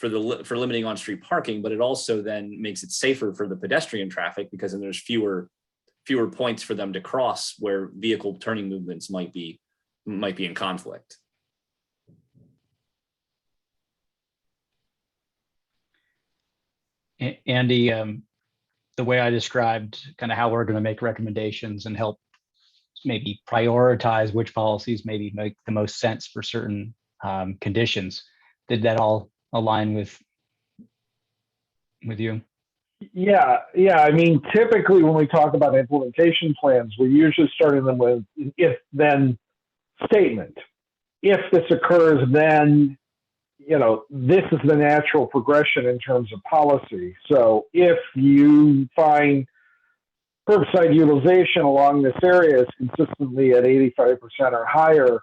limiting on-street parking, but it also then makes it safer for the pedestrian traffic, because then there's fewer points for them to cross where vehicle turning movements might be in conflict. Andy, the way I described kind of how we're going to make recommendations and help maybe prioritize which policies maybe make the most sense for certain conditions, did that all align with you? Yeah. I mean, typically when we talk about implementation plans, we're usually starting them with if then statement. If this occurs, then, this is the natural progression in terms of policy. So if you find curbside utilization along this area is consistently at 85% or higher,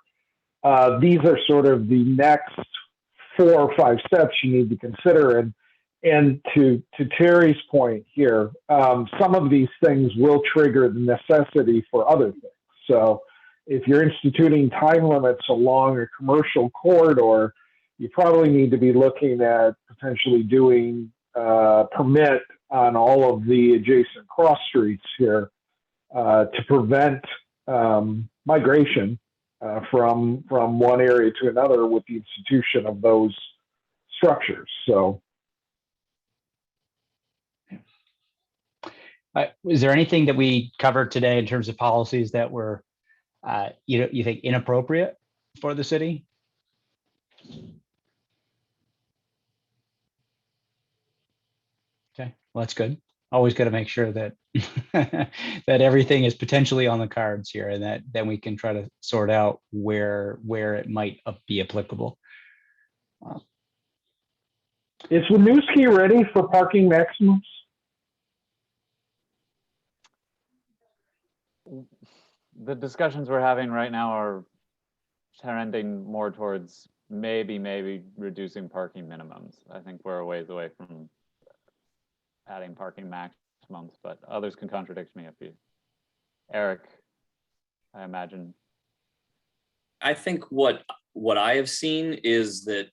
these are sort of the next 4 or 5 steps you need to consider. And to Terry's point here, some of these things will trigger the necessity for other things. So if you're instituting time limits along a commercial corridor, you probably need to be looking at potentially doing permit on all of the adjacent cross streets here to prevent migration from one area to another with the institution of those structures. So, is there anything that we covered today in terms of policies that were, you think inappropriate for the city? Okay, well, that's good. Always got to make sure that that everything is potentially on the cards here, and that then we can try to sort out where it might be applicable. Is Winooski ready for parking maximums? The discussions we're having right now are trending more towards maybe reducing parking minimums. I think we're a ways away from adding parking maximums, but others can contradict me if you. Eric, I imagine. I think what I have seen is that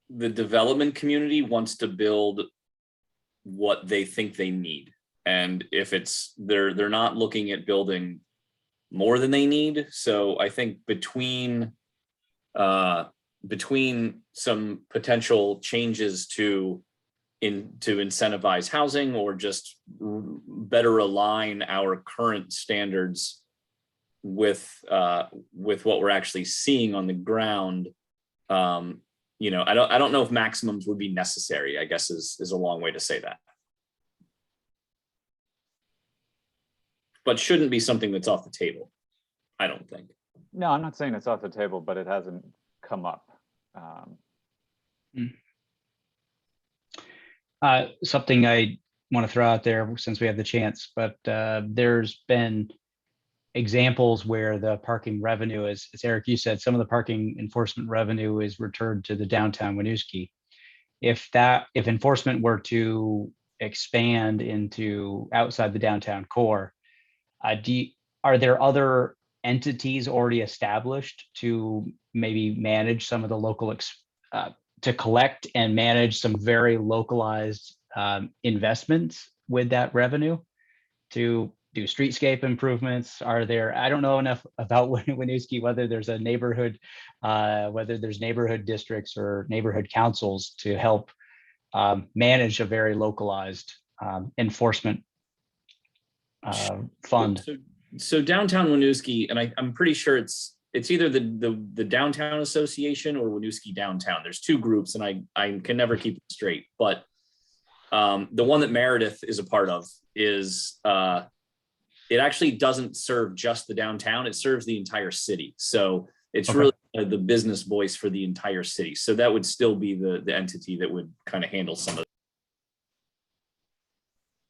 the development community wants to build what they think they need. And if they're not looking at building more than they need. So I think between some potential changes to incentivize housing, or just better align our current standards with what we're actually seeing on the ground. You know, I don't know if maximums would be necessary, I guess is a long way to say that. But shouldn't be something that's off the table, I don't think. No, I'm not saying it's off the table, but it hasn't come up. Something I want to throw out there since we have the chance, but there's been examples where the parking revenue is, as Eric, you said, some of the parking enforcement revenue is returned to the downtown Winooski. If enforcement were to expand into outside the downtown core, are there other entities already established to maybe manage some of the local to collect and manage some very localized investments with that revenue to do streetscape improvements? Are there, I don't know enough about Winooski, whether there's neighborhood districts or neighborhood councils to help manage a very localized enforcement fund. So downtown Winooski, and I'm pretty sure it's either the Downtown Association or Winooski Downtown. There's two groups, and I can never keep it straight. But the one that Meredith is a part of is it actually doesn't serve just the downtown; it serves the entire city. So it's okay. really the business voice for the entire city. So that would still be the entity that would kind of handle some of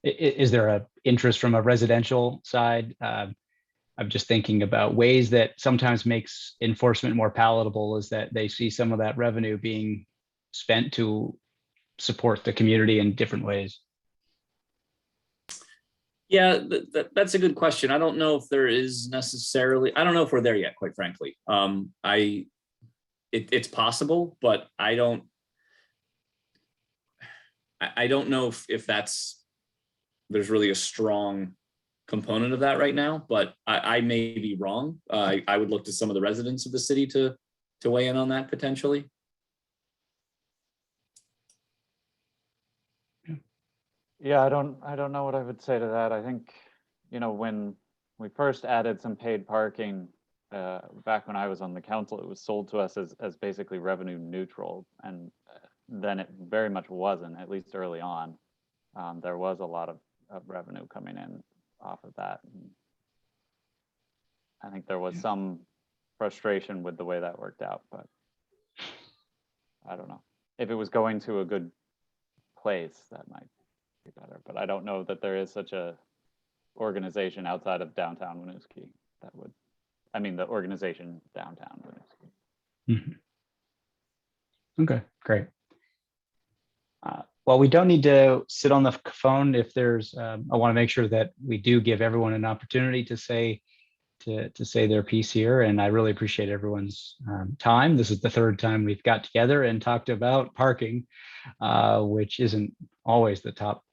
it. Is there an interest from a residential side? I'm just thinking about ways that sometimes makes enforcement more palatable, is that they see some of that revenue being spent to support the community in different ways. Yeah, that's a good question. I don't know if there is necessarily, I don't know if we're there yet, quite frankly. It's possible, but I don't know if there's really a strong component of that right now, but I may be wrong. I would look to some of the residents of the city to weigh in on that potentially. Yeah, I don't know what I would say to that. I think, you know, when we first added some paid parking back when I was on the council, it was sold to us as basically revenue neutral, and then it very much wasn't, at least early on. There was a lot of revenue coming in off of that. And I think there was some frustration with the way that worked out, but I don't know. If it was going to a good place, that might be better, but I don't know that there is such a organization outside of downtown Winooski that would, I mean, the organization downtown Winooski. Mm-hmm. Okay, great. Well, we don't need to sit on the phone if there's, I want to make sure that we do give everyone an opportunity to say their piece here. And I really appreciate everyone's time. This is the third time we've got together and talked about parking, which isn't always the top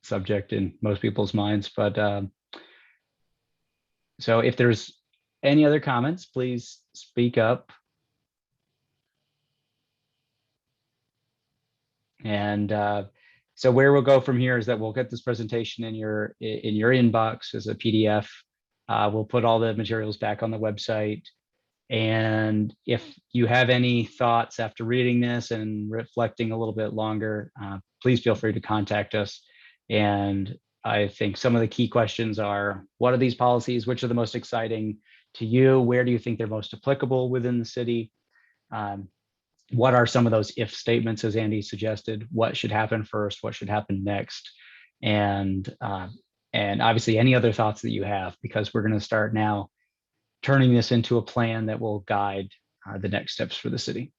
subject in most people's minds. But so if there's any other comments, please speak up. And so where we'll go from here is that we'll get this presentation in your inbox as a PDF. We'll put all the materials back on the website. And if you have any thoughts after reading this and reflecting a little bit longer, please feel free to contact us. And I think some of the key questions are, what are these policies? Which are the most exciting to you? Where do you think they're most applicable within the city? What are some of those if statements, as Andy suggested? What should happen first? What should happen next? And obviously any other thoughts that you have, because we're going to start now turning this into a plan that will guide the next steps for the city.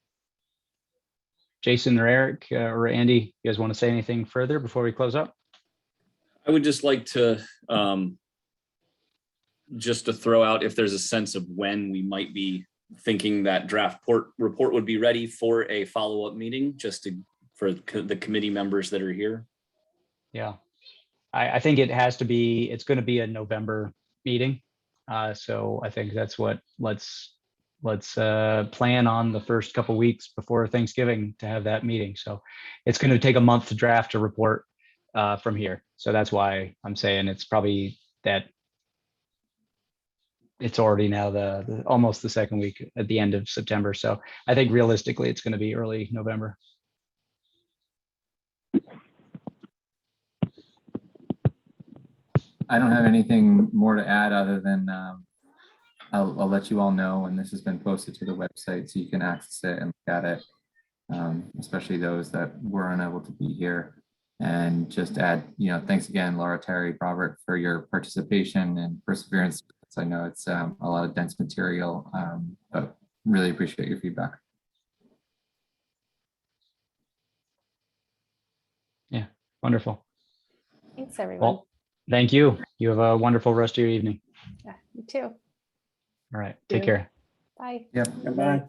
Jason or Eric or Andy, you guys want to say anything further before we close up? I would just like to throw out if there's a sense of when we might be thinking that draft report would be ready for a follow-up meeting, for the committee members that are here. Yeah, I think it has to be, it's going to be a November meeting. So I think that's what let's plan on the first couple weeks before Thanksgiving to have that meeting. So it's going to take a month to draft a report from here. So that's why I'm saying it's probably that it's already now the almost the second week at the end of September. So I think realistically it's going to be early November. I don't have anything more to add other than I'll let you all know when this has been posted to the website so you can access it and look at it, especially those that were unable to be here. And just add, thanks again, Laura, Terry, Robert, for your participation and perseverance. I know it's a lot of dense material, but really appreciate your feedback. Yeah, wonderful. Thanks, everyone. Well, thank you. You have a wonderful rest of your evening. Yeah, you too. All right, take care. Bye. Yeah. Bye.